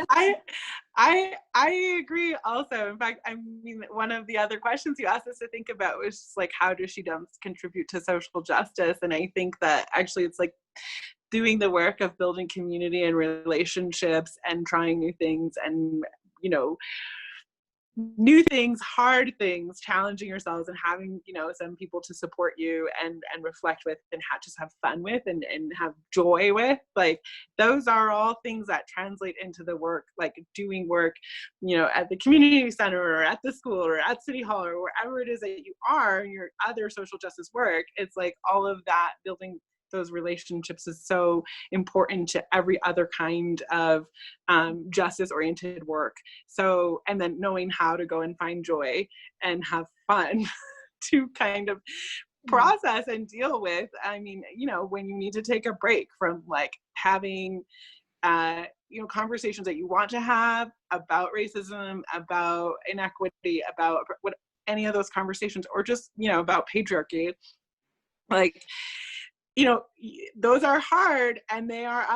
I agree also. In fact, I mean, one of the other questions you asked us to think about was just like, how does SheJumps contribute to social justice? And I think that actually it's like doing the work of building community and relationships and trying new things and, you know, new things, hard things, challenging yourselves and having, you know, some people to support you and reflect with and just have fun with and have joy with. Like, those are all things that translate into the work, like doing work, you know, at the community center or at the school or at City Hall or wherever it is that you are in your other social justice work. It's like all of that, building those relationships is so important to every other kind of justice-oriented work. So, and then knowing how to go and find joy and have fun to kind of process and deal with. I mean, you know, when you need to take a break from like having, you know, conversations that you want to have about racism, about inequity, about what any of those conversations, or just, you know, about patriarchy, like, you know, those are hard and they are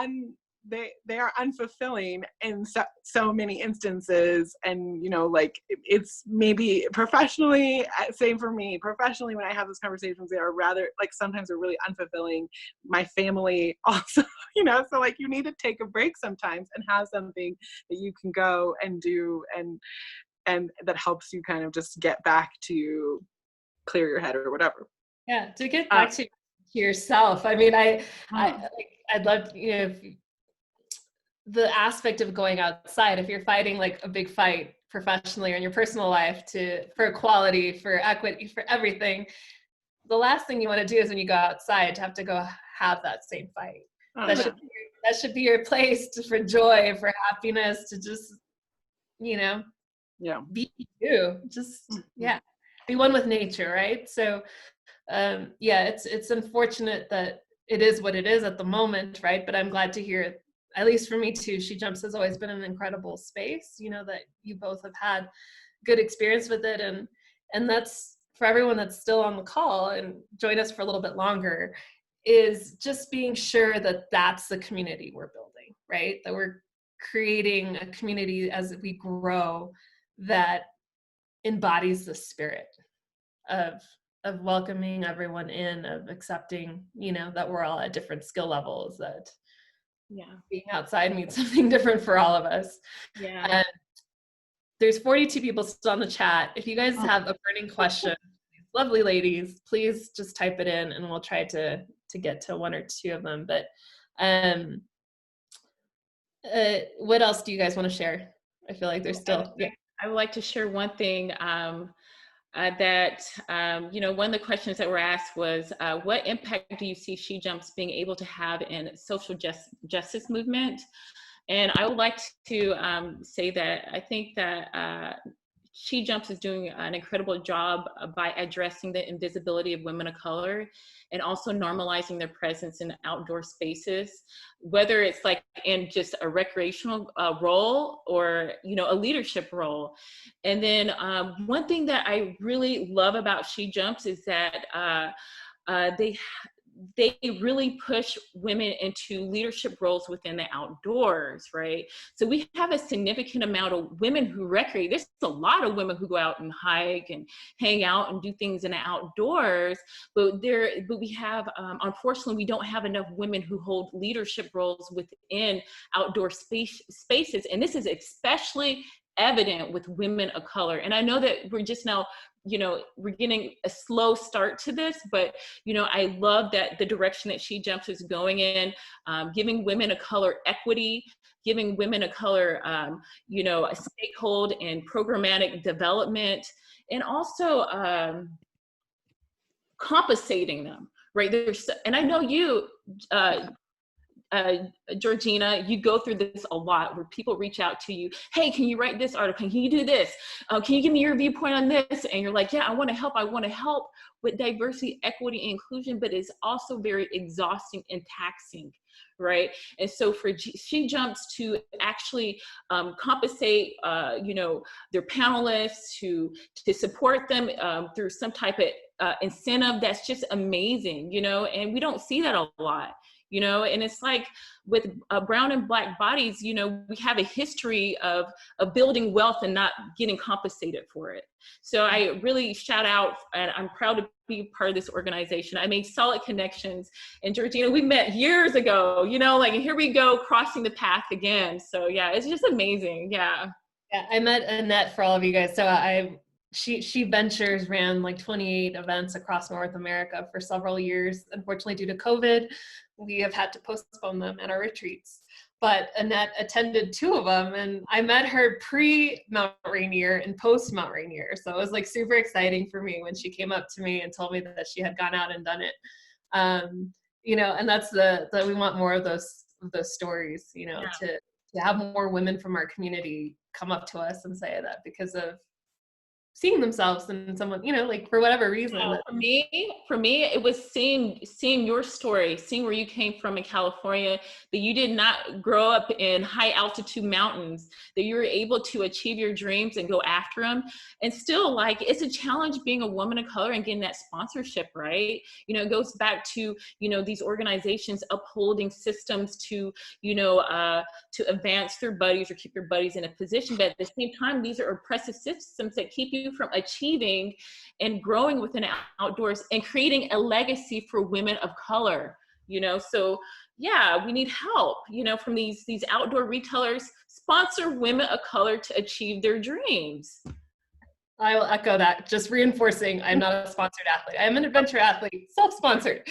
unfulfilling in so many instances. And, you know, like it's maybe professionally, same for me, professionally, when I have those conversations, they are rather, like, sometimes they're really unfulfilling. My family also, you know, so like you need to take a break sometimes and have something that you can go and do and that helps you kind of just get back to clear your head or whatever. Yeah, to get back to yourself. I mean, I'd love, you know, the aspect of going outside, if you're fighting like a big fight professionally or in your personal life for equality, for equity, for everything, the last thing you want to do is when you go outside to have to go have that same fight. That should be your place for joy, for happiness, to just, you know, be you, just, be one with nature, right? So it's unfortunate that it is what it is at the moment, right? But I'm glad to hear, at least for me too, SheJumps has always been an incredible space, you know, that you both have had good experience with it. And that's for everyone that's still on the call and join us for a little bit longer, is just being sure that that's the community we're building, right? That we're creating a community as we grow that embodies the spirit of welcoming everyone in, of accepting, you know, that we're all at different skill levels, that being outside means something different for all of us. And there's 42 people still on the chat. If you guys have a burning question, lovely ladies, please just type it in and we'll try to get to one or two of them. But what else do you guys want to share? I feel like there's still, I would like to share one thing that, you know, one of the questions that were asked was, what impact do you see SheJumps being able to have in social justice movement? And I would like to say that I think that SheJumps is doing an incredible job by addressing the invisibility of women of color and also normalizing their presence in outdoor spaces, whether it's like in just a recreational role or, you know, a leadership role. And then one thing that I really love about SheJumps is that they really push women into leadership roles within the outdoors, right? So we have a significant amount of women who recreate. There's a lot of women who go out and hike and hang out and do things in the outdoors, but we have, unfortunately, we don't have enough women who hold leadership roles within outdoor spaces. And this is especially evident with women of color. And I know that we're just now, we're getting a slow start to this, but, I love that the direction that SheJumps is going in, giving women of color equity, giving women of color, a stakehold and programmatic development, and also compensating them, right? And I know you, Georgina, you go through this a lot where people reach out to you, hey, can you write this article? Can you do this? Can you give me your viewpoint on this? And you're like, yeah, I want to help with diversity, equity, and inclusion, but it's also very exhausting and taxing, right? And so for SheJumps to actually compensate, their panelists, to support them through some type of incentive, that's just amazing, and we don't see that a lot. And it's like with brown and black bodies, we have a history of building wealth and not getting compensated for it. So I really shout out, and I'm proud to be part of this organization. I made solid connections, and Georgina, we met years ago, and here we go, crossing the path again. So yeah, it's just amazing. Yeah. Yeah, I met Annette, for all of you guys. So She Ventures ran like 28 events across North America for several years. Unfortunately, due to COVID, we have had to postpone them at our retreats. But Annette attended 2 of them, and I met her pre-Mount Rainier and post-Mount Rainier. So it was like super exciting for me when she came up to me and told me that she had gone out and done it. And that's that we want more of those stories, Yeah. to have more women from our community come up to us and say that because of seeing themselves in someone, like for whatever reason. For me, it was seeing your story, seeing where you came from in California, that you did not grow up in high altitude mountains, that you were able to achieve your dreams and go after them. And still, like, it's a challenge being a woman of color and getting that sponsorship, right? It goes back to, these organizations upholding systems to advance their buddies or keep your buddies in a position. But at the same time, these are oppressive systems that keep you from achieving and growing within outdoors and creating a legacy for women of color. So yeah, we need help, from these outdoor retailers. Sponsor women of color to achieve their dreams. I will echo that, just reinforcing I'm not a sponsored athlete. I'm an adventure athlete, self-sponsored.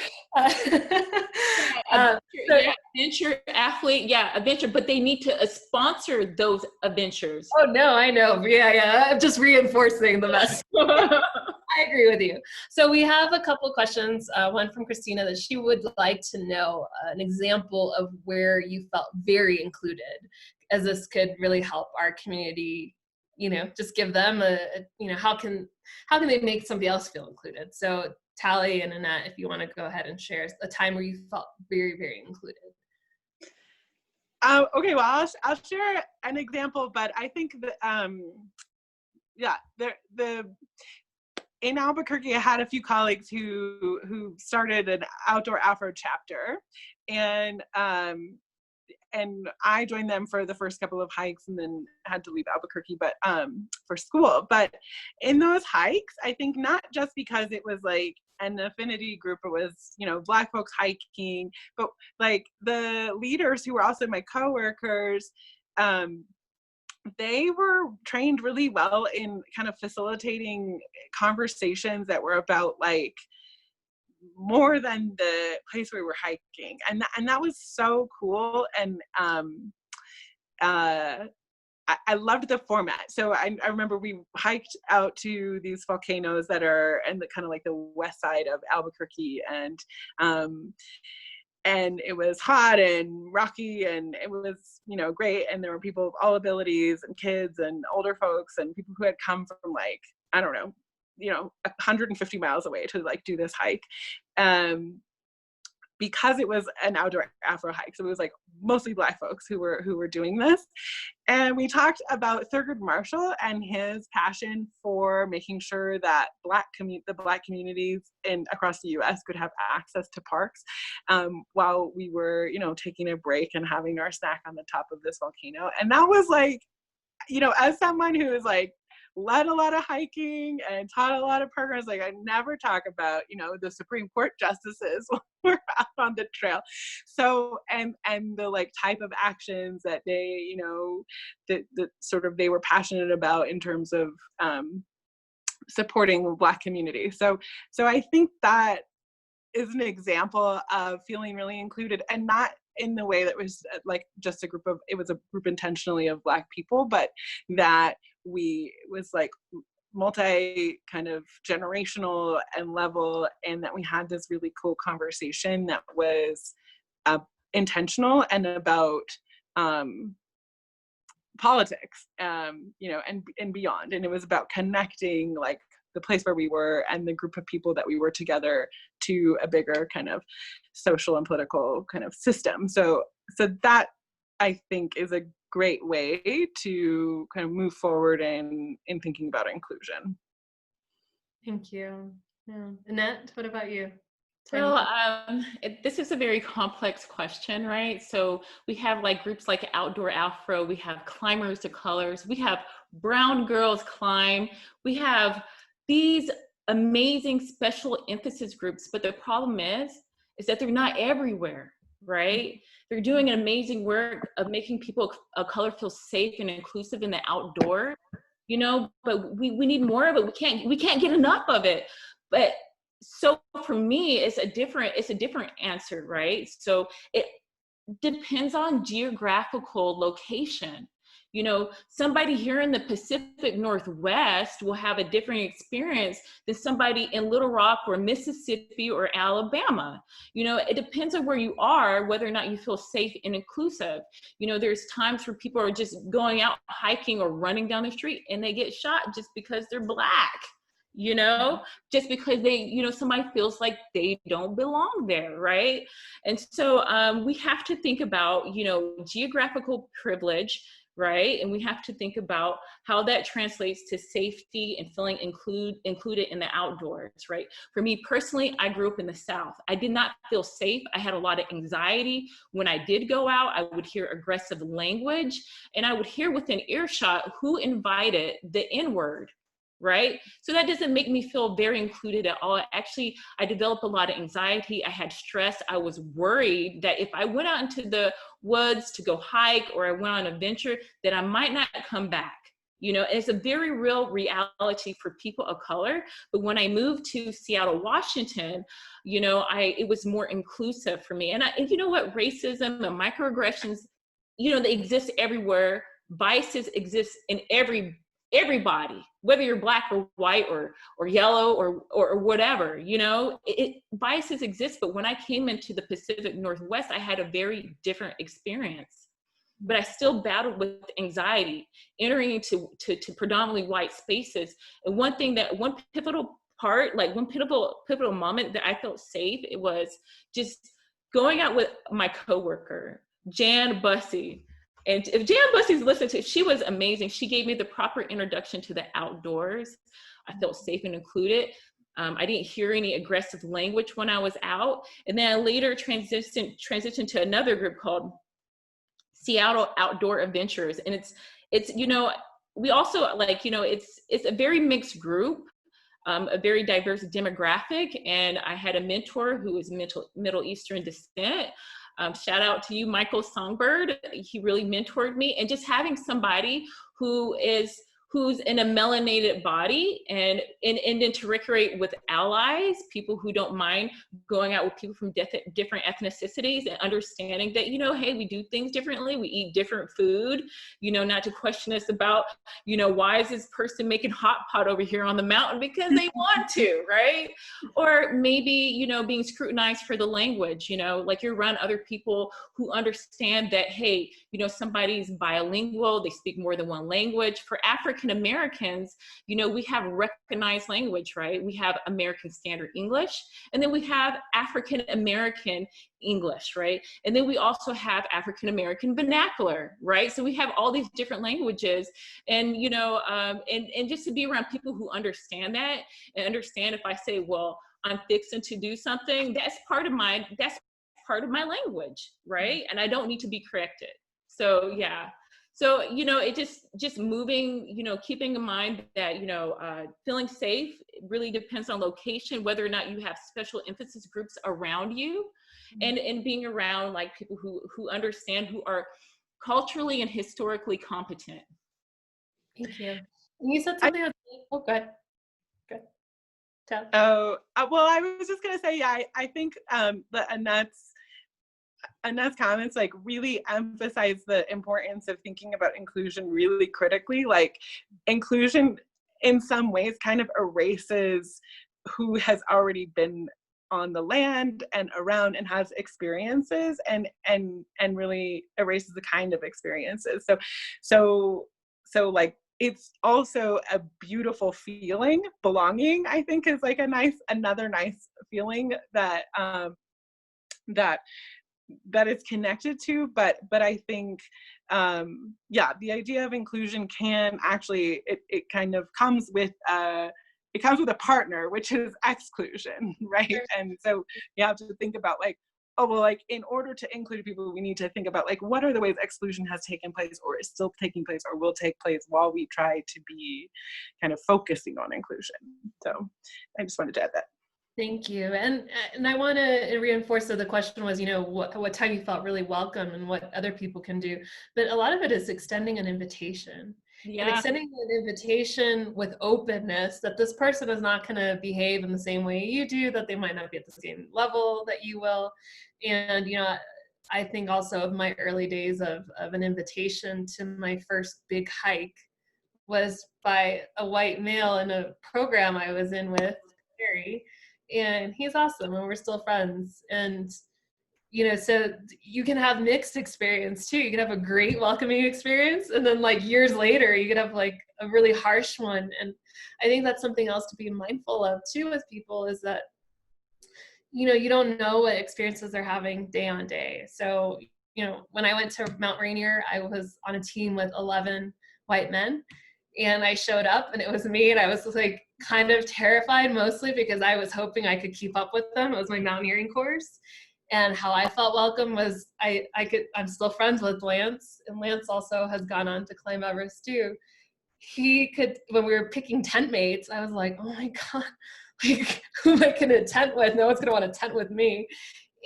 Adventure athlete, adventure, but they need to sponsor those adventures. Oh no, I know, yeah, I'm just reinforcing the message. I agree with you. So we have a couple questions, one from Christina, that she would like to know an example of where you felt very included, as this could really help our community, just give them how can they make somebody else feel included? So Tallie and Annette, if you want to go ahead and share a time where you felt very, very included. Okay, well, I'll share an example, but I think that, in Albuquerque, I had a few colleagues who started an outdoor Afro chapter, and I joined them for the first couple of hikes and then had to leave Albuquerque, but for school. But in those hikes, I think not just because it was like an affinity group, it was, Black folks hiking, but like the leaders who were also my coworkers, they were trained really well in kind of facilitating conversations that were about like more than the place we were hiking, and that was so cool. And I loved the format. So I remember we hiked out to these volcanoes that are in the kind of like the west side of Albuquerque, and it was hot and rocky, and it was, great. And there were people of all abilities, and kids and older folks and people who had come from like, I don't know, 150 miles away to like do this hike. because it was an outdoor Afro hike. So it was like mostly Black folks who were doing this. And we talked about Thurgood Marshall and his passion for making sure that the Black communities across the US could have access to parks while we were, taking a break and having our snack on the top of this volcano. And that was like, as someone who is like, led a lot of hiking and taught a lot of programs, like I never talk about, the Supreme Court justices when we're out on the trail. So, and the like type of actions that they, that sort of they were passionate about in terms of supporting the Black community. So I think that is an example of feeling really included, and not in the way that was like just it was a group intentionally of Black people, but that was like multi kind of generational and level, and that we had this really cool conversation that was intentional and about politics, and beyond. And it was about connecting like the place where we were and the group of people that we were together to a bigger kind of social and political kind of system. So that I think is a great way to kind of move forward in thinking about inclusion. Thank you. Yeah. Annette, what about you? So this is a very complex question, right? So we have like groups like Outdoor Afro, we have Climbers of Colors, we have Brown Girls Climb, we have these amazing special emphasis groups, but the problem is that they're not everywhere, right? They're doing an amazing work of making people of color feel safe and inclusive in the outdoor, but we need more of it. We can't get enough of it. But so for me, it's a different answer, right? So it depends on geographical location. Somebody here in the Pacific Northwest will have a different experience than somebody in Little Rock or Mississippi or Alabama. It depends on where you are, whether or not you feel safe and inclusive. There's times where people are just going out hiking or running down the street and they get shot just because they're Black. Just because they, somebody feels like they don't belong there, right? And so we have to think about, geographical privilege, right? And we have to think about how that translates to safety and feeling included in the outdoors, right? For me personally, I grew up in the South. I did not feel safe. I had a lot of anxiety. When I did go out, I would hear aggressive language, and I would hear within earshot who invited the N-word, right? So that doesn't make me feel very included at all. Actually, I developed a lot of anxiety. I had stress. I was worried that if I went out into the woods to go hike or I went on an adventure, that I might not come back. It's a very real reality for people of color. But when I moved to Seattle, Washington, it was more inclusive for me. And you know what? Racism and microaggressions, they exist everywhere. Biases exist in everybody, whether you're Black or white or yellow or whatever, biases exist. But when I came into the Pacific Northwest, I had a very different experience, but I still battled with anxiety entering into predominantly white spaces. And one pivotal part, like one pivotal moment that I felt safe, it was just going out with my coworker, Jan Bussey. And if Jan Bussey's listened to, she was amazing. She gave me the proper introduction to the outdoors. I felt safe and included. I didn't hear any aggressive language when I was out. And then I later transitioned to another group called Seattle Outdoor Adventures. And it's we also it's a very mixed group, a very diverse demographic. And I had a mentor who was Middle Eastern descent. Shout out to you, Michael Songbird. He really mentored me, and just having somebody who's in a melanated body and then to recreate with allies, people who don't mind going out with people from different ethnicities, and understanding that, hey, we do things differently. We eat different food, not to question us about, why is this person making hot pot over here on the mountain? Because they want to, right? Or maybe, being scrutinized for the language, like you're around other people who understand that, hey, somebody's bilingual, they speak more than one language. For African African Americans, you know, we have recognized language, right? We have American Standard English, and then we have African American English, right? And then we also have African American vernacular, right? So we have all these different languages, and you know, and just to be around people who understand that and understand if I say, well, I'm fixing to do something, that's part of my language, right? And I don't need to be corrected. So yeah. So, you know, it just moving, you know, keeping in mind that, you know, feeling safe really depends on location, whether or not you have special emphasis groups around you, and being around like people who understand, who are culturally and historically competent. Thank you. And you said something. Oh, good. Good. Tell. Oh, well, I was just gonna say, yeah, I think the Annette's comments like really emphasize the importance of thinking about inclusion really critically. Like, inclusion in some ways kind of erases who has already been on the land and around and has experiences, and really erases the kind of experiences. So like, it's also a beautiful feeling. Belonging, I think, is like another nice feeling that that it's connected to, but I think yeah, the idea of inclusion can actually, it kind of comes with a partner, which is exclusion, right? Sure. And so you have to think about like, oh, well, like, in order to include people, we need to think about like, what are the ways exclusion has taken place, or is still taking place, or will take place while we try to be kind of focusing on inclusion. So I just wanted to add that. Thank you. And I want to reinforce that the question was, you know, what time you felt really welcome and what other people can do. But a lot of it is extending an invitation. Yeah. And extending an invitation with openness that this person is not going to behave in the same way you do, that they might not be at the same level that you will. And, you know, I think also of my early days of an invitation to my first big hike was by a white male in a program I was in with, Harry. And he's awesome and we're still friends. And, you know, so you can have mixed experience too. You can have a great welcoming experience, and then like years later, you could have like a really harsh one. And I think that's something else to be mindful of too with people, is that, you know, you don't know what experiences they're having day on day. So, you know, when I went to Mount Rainier, I was on a team with 11 white men, and I showed up and it was me, and I was like kind of terrified, mostly because I was hoping I could keep up with them. It was my mountaineering course. And how I felt welcome was I'm still friends with Lance, and Lance also has gone on to climb Everest too. He could, when we were picking tent mates, I was like, oh my God, like, who am I gonna tent with? No one's gonna want to tent with me.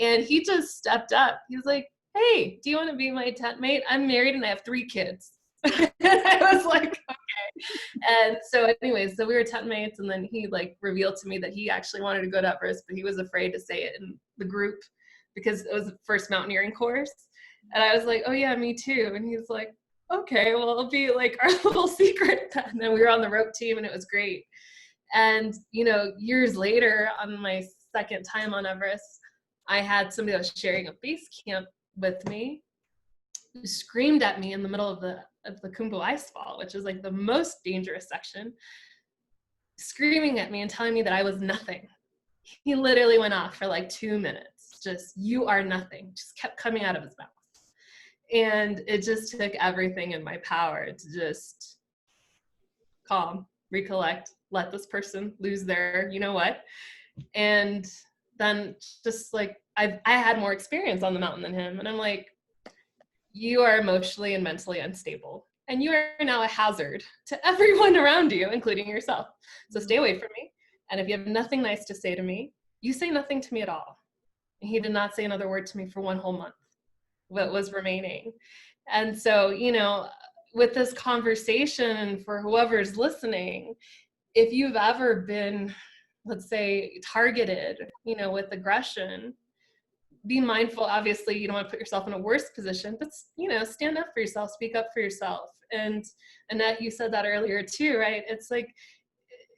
And he just stepped up. He was like, hey, do you want to be my tent mate? I'm married and I have 3 kids. And I was like, okay. And so anyways, so we were tent mates, and then he like revealed to me that he actually wanted to go to Everest, but he was afraid to say it in the group because it was the first mountaineering course. And I was like, oh yeah, me too. And he's like, okay, well, it'll be like our little secret. And then we were on the rope team and it was great. And, you know, years later, on my second time on Everest, I had somebody that was sharing a base camp with me who screamed at me in the middle of the Kumbu ice fall, which is like the most dangerous section, screaming at me and telling me that I was nothing. He literally went off for like 2 minutes. Just, you are nothing, just kept coming out of his mouth. And it just took everything in my power to just calm, recollect, let this person lose their, you know what? And then just like, I had more experience on the mountain than him. And I'm like, you are emotionally and mentally unstable. And you are now a hazard to everyone around you, including yourself. So stay away from me. And if you have nothing nice to say to me, you say nothing to me at all. And he did not say another word to me for 1 whole month, what was remaining. And so, you know, with this conversation, for whoever's listening, if you've ever been, let's say, targeted, you know, with aggression, be mindful. Obviously, you don't want to put yourself in a worse position, but, you know, stand up for yourself, speak up for yourself. And Annette, you said that earlier too, right? It's like,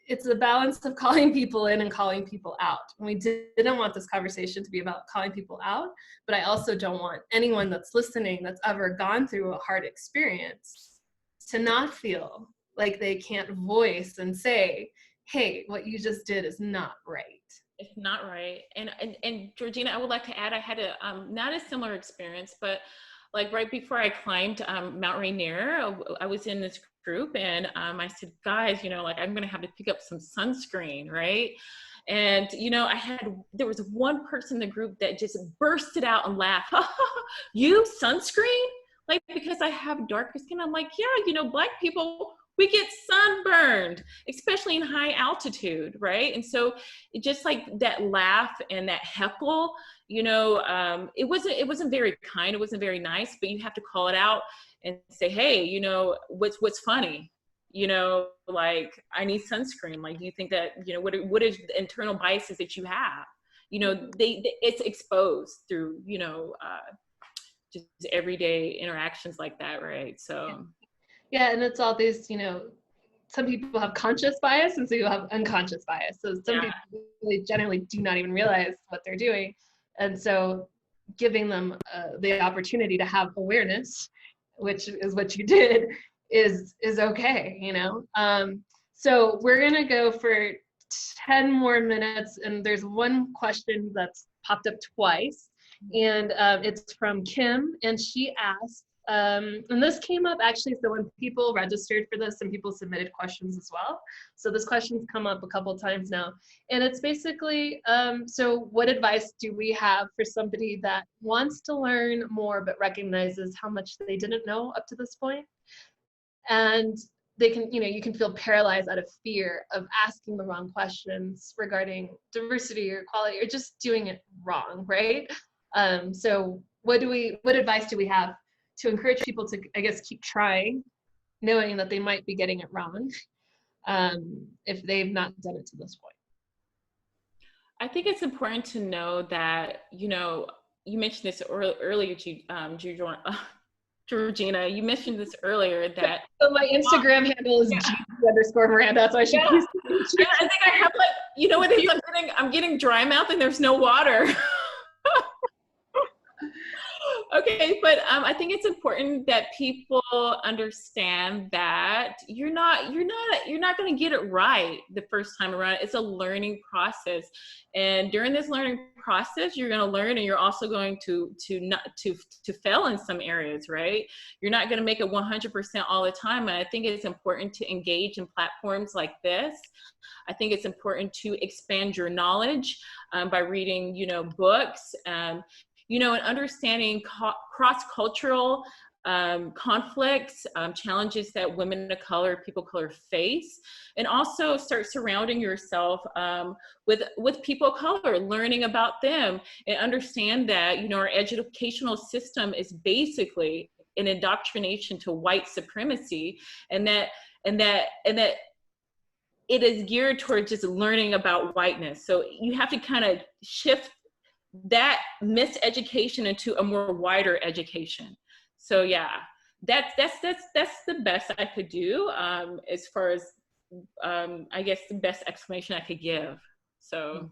it's a balance of calling people in and calling people out. And we didn't want this conversation to be about calling people out, but I also don't want anyone that's listening that's ever gone through a hard experience to not feel like they can't voice and say, hey, what you just did is not right. It's not right. And Georgina, I would like to add, I had a not a similar experience, but like right before I climbed Mount Rainier, I was in this group, and I said, guys, you know, like I'm gonna have to pick up some sunscreen, right? And you know, there was one person in the group that just bursted out and laughed. You sunscreen? Like, because I have darker skin? I'm like, yeah, you know, Black people, we get sunburned, especially in high altitude, right? And so it just like that laugh and that heckle, you know, it wasn't very kind, it wasn't very nice, but you have to call it out and say, hey, you know, what's funny? You know, like, I need sunscreen. Like, do you think that, you know, what is the internal biases that you have? You know, it's exposed through, you know, just everyday interactions like that, right? So. Yeah, and it's all these, you know, some people have conscious bias and some people have unconscious bias. So some people really generally do not even realize what they're doing. And so giving them the opportunity to have awareness, which is what you did, is okay, you know? So we're gonna go for 10 more minutes, and there's one question that's popped up twice, and it's from Kim, and she asked, and this came up actually, so when people registered for this, and people submitted questions as well. So this question's come up a couple of times now. And it's basically, so what advice do we have for somebody that wants to learn more, but recognizes how much they didn't know up to this point? And they can, you know, you can feel paralyzed out of fear of asking the wrong questions regarding diversity or equality, or just doing it wrong, right? So what advice do we have to encourage people to, I guess, keep trying, knowing that they might be getting it wrong, if they've not done it to this point? I think it's important to know that, you know, you mentioned this earlier, Georgina, you mentioned this earlier that. So my Instagram handle is G_Miranda, that's why I should use it. Yeah, I think I have, like, you know what it is, I'm getting dry mouth and there's no water. Okay, but I think it's important that people understand that you're not going to get it right the first time around. It's a learning process, and during this learning process, you're going to learn, and you're also going to fail in some areas, right? You're not going to make it 100% all the time, and I think it's important to engage in platforms like this. I think it's important to expand your knowledge by reading, you know, books. You know, and understanding cross-cultural conflicts, challenges that women of color, people of color face, and also start surrounding yourself with people of color, learning about them, and understand that, you know, our educational system is basically an indoctrination to white supremacy, and that it is geared towards just learning about whiteness. So you have to kind of shift that miseducation into a more wider education. So yeah, that's the best I could do, as far as I guess the best explanation I could give. So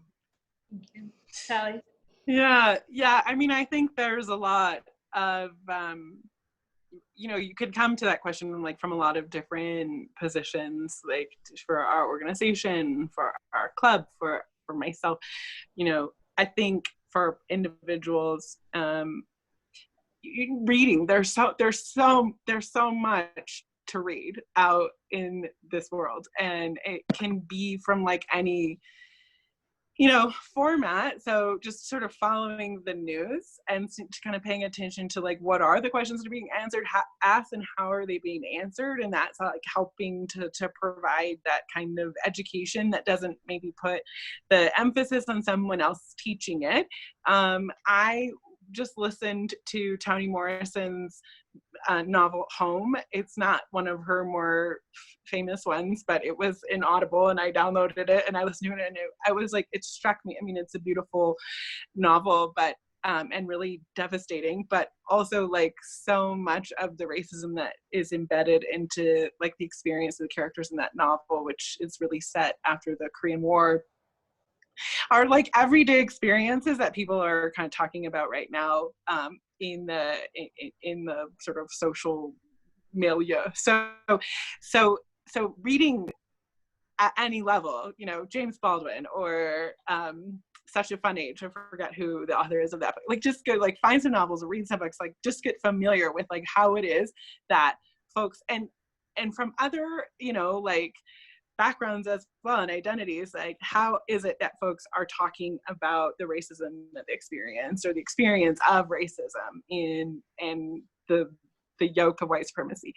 Tallie? Yeah, I mean, I think there's a lot of you know, you could come to that question like from a lot of different positions, like for our organization, for our club, for myself. You know, I think for individuals, reading, there's so much to read out in this world, and it can be from like any, you know, format. So just sort of following the news and kind of paying attention to like, what are the questions that are being asked and how are they being answered, and that's like helping to provide that kind of education that doesn't maybe put the emphasis on someone else teaching it. I just listened to Toni Morrison's novel Home. It's not one of her more famous ones, but it was in Audible, and I downloaded it and I listened to it, and I was like, it struck me. I mean, it's a beautiful novel, but and really devastating, but also like so much of the racism that is embedded into like the experience of the characters in that novel, which is really set after the Korean War, are like everyday experiences that people are kind of talking about right now, in the sort of social milieu. So so reading at any level, you know, James Baldwin or Such a Fun Age, I forget who the author is of that, but like just go like find some novels or read some books, like just get familiar with like how it is that folks and from other, you know, like backgrounds as well and identities, like how is it that folks are talking about the racism that they experience or the experience of racism in the yoke of white supremacy.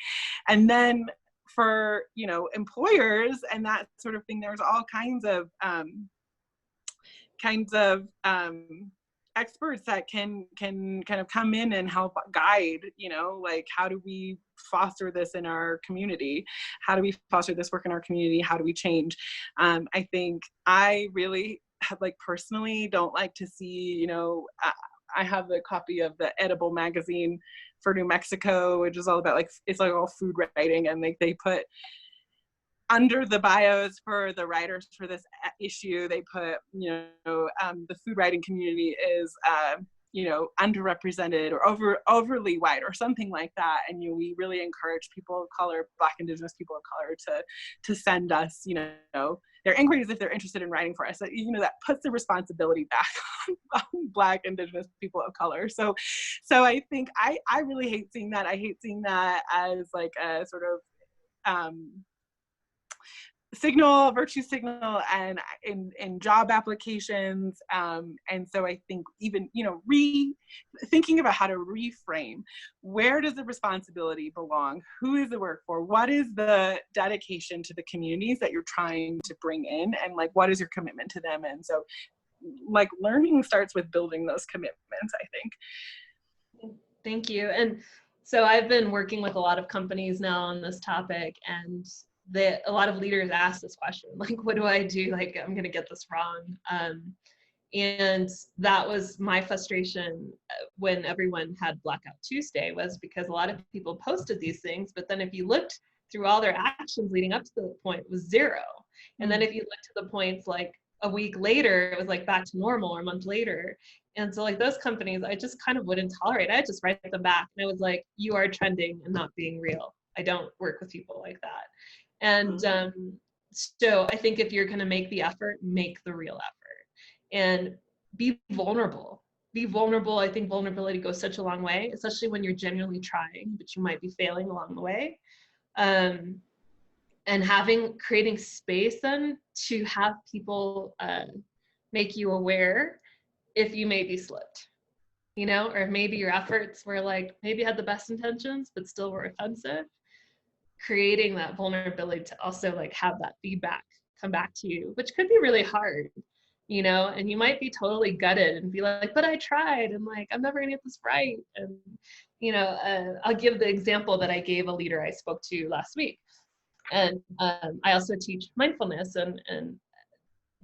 And then for, you know, employers and that sort of thing, there's all kinds of experts that can kind of come in and help guide, you know, like how do we foster this in our community? How do we foster this work in our community? How do we change? I think I really like personally don't like to see, you know, I have a copy of the Edible magazine for New Mexico, which is all about like, it's like all food writing, and like they put under the bios for the writers for this issue, they put, you know, the food writing community is, you know, underrepresented or overly white or something like that. And, you know, we really encourage people of color, Black, Indigenous people of color to send us, you know, their inquiries if they're interested in writing for us. So, you know, that puts the responsibility back on Black, Indigenous people of color. So I think I really hate seeing that. I hate seeing that as like a sort of, virtue signal and in job applications. And so I think even, you know, thinking about how to reframe, where does the responsibility belong? Who is the work for? What is the dedication to the communities that you're trying to bring in? And like, what is your commitment to them? And so like learning starts with building those commitments, I think. Thank you. And so I've been working with a lot of companies now on this topic, and a lot of leaders ask this question, like, what do I do? Like, I'm going to get this wrong. And that was my frustration when everyone had Blackout Tuesday, was because a lot of people posted these things, but then if you looked through all their actions leading up to the point, it was zero. And then if you looked to the points like a week later, it was like back to normal, or a month later. And so like those companies, I just kind of wouldn't tolerate. I just write them back. And it was like, you are trending and not being real. I don't work with people like that. And so I think if you're going to make the effort, make the real effort and be vulnerable. Be vulnerable. I think vulnerability goes such a long way, especially when you're genuinely trying, but you might be failing along the way. And creating space then to have people make you aware if you maybe slipped, you know, or maybe your efforts were like, maybe had the best intentions, but still were offensive. Creating that vulnerability to also like have that feedback come back to you, which could be really hard, you know, and you might be totally gutted and be like, but I tried, and like, I'm never gonna get this right. And, you know, I'll give the example that I gave a leader I spoke to last week. And I also teach mindfulness and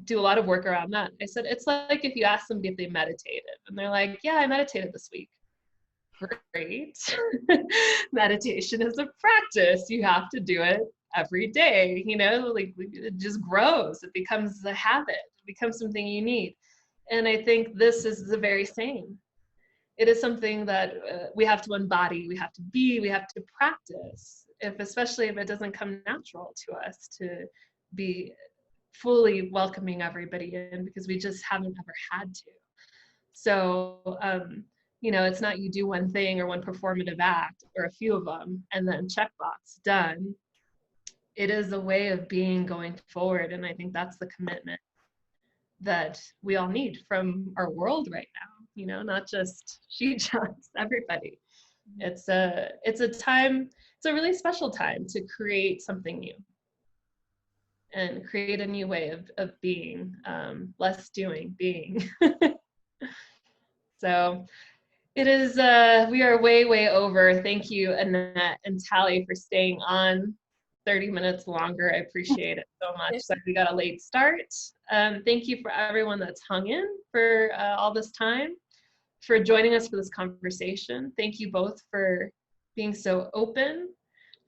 do a lot of work around that. I said, it's like if you ask somebody if they meditated, and they're like, yeah, I meditated this week. Great. Meditation is a practice. You have to do it every day, you know, like it just grows. It becomes a habit. It becomes something you need. And I think this is the very same. It is something that we have to embody, we have to be, we have to practice, especially if it doesn't come natural to us to be fully welcoming everybody in, because we just haven't ever had to. So, you know, it's not you do one thing or one performative act or a few of them and then checkbox done. It is a way of being going forward. And I think that's the commitment that we all need from our world right now, you know, not just SheJumps, everybody. It's a time, it's a really special time to create something new and create a new way of being, less doing, being. So it is, we are way over. Thank you, Annette and Tallie, for staying on 30 minutes longer. I appreciate it so much. So we got a late start. Thank you for everyone that's hung in for all this time, for joining us for this conversation. Thank you both for being so open,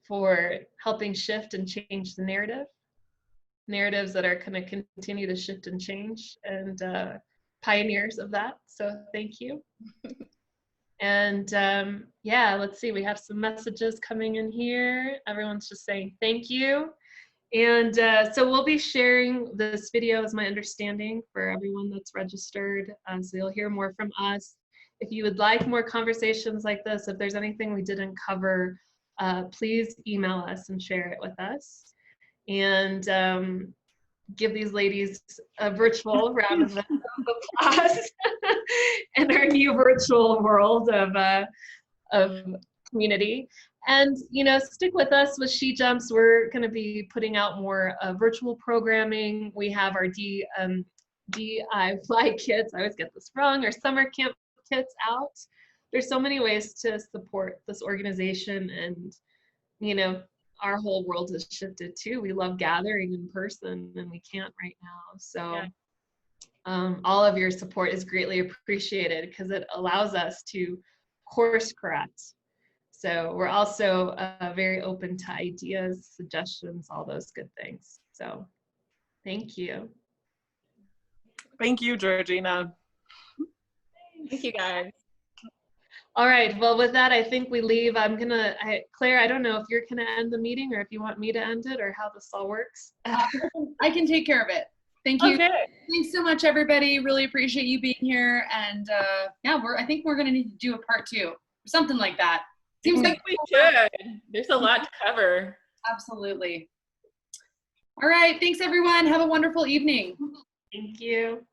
for helping shift and change the narratives that are going to continue to shift and change, and pioneers of that. So thank you. And yeah, let's see, we have some messages coming in here. Everyone's just saying thank you. And so we'll be sharing this video, as my understanding, for everyone that's registered. So you'll hear more from us. If you would like more conversations like this, if there's anything we didn't cover, please email us and share it with us. And give these ladies a virtual round of applause in our new virtual world of community. And, you know, stick with us with SheJumps. We're going to be putting out more virtual programming. We have our DIY kits, I always get this wrong, our summer camp kits out. There's so many ways to support this organization, and, you know, our whole world has shifted too. We love gathering in person, and we can't right now. So all of your support is greatly appreciated, because it allows us to course correct. So we're also very open to ideas, suggestions, all those good things. So thank you. Thank you, Georgina. Thank you, guys. All right, well, with that, I think we leave. Claire, I don't know if you're gonna end the meeting or if you want me to end it, or how this all works. I can take care of it. Thank you. Okay. Thanks so much, everybody. Really appreciate you being here. And yeah, I think we're gonna need to do a part 2 or something like that. Seems like we should. There's a lot to cover. Absolutely. All right, thanks everyone. Have a wonderful evening. Thank you.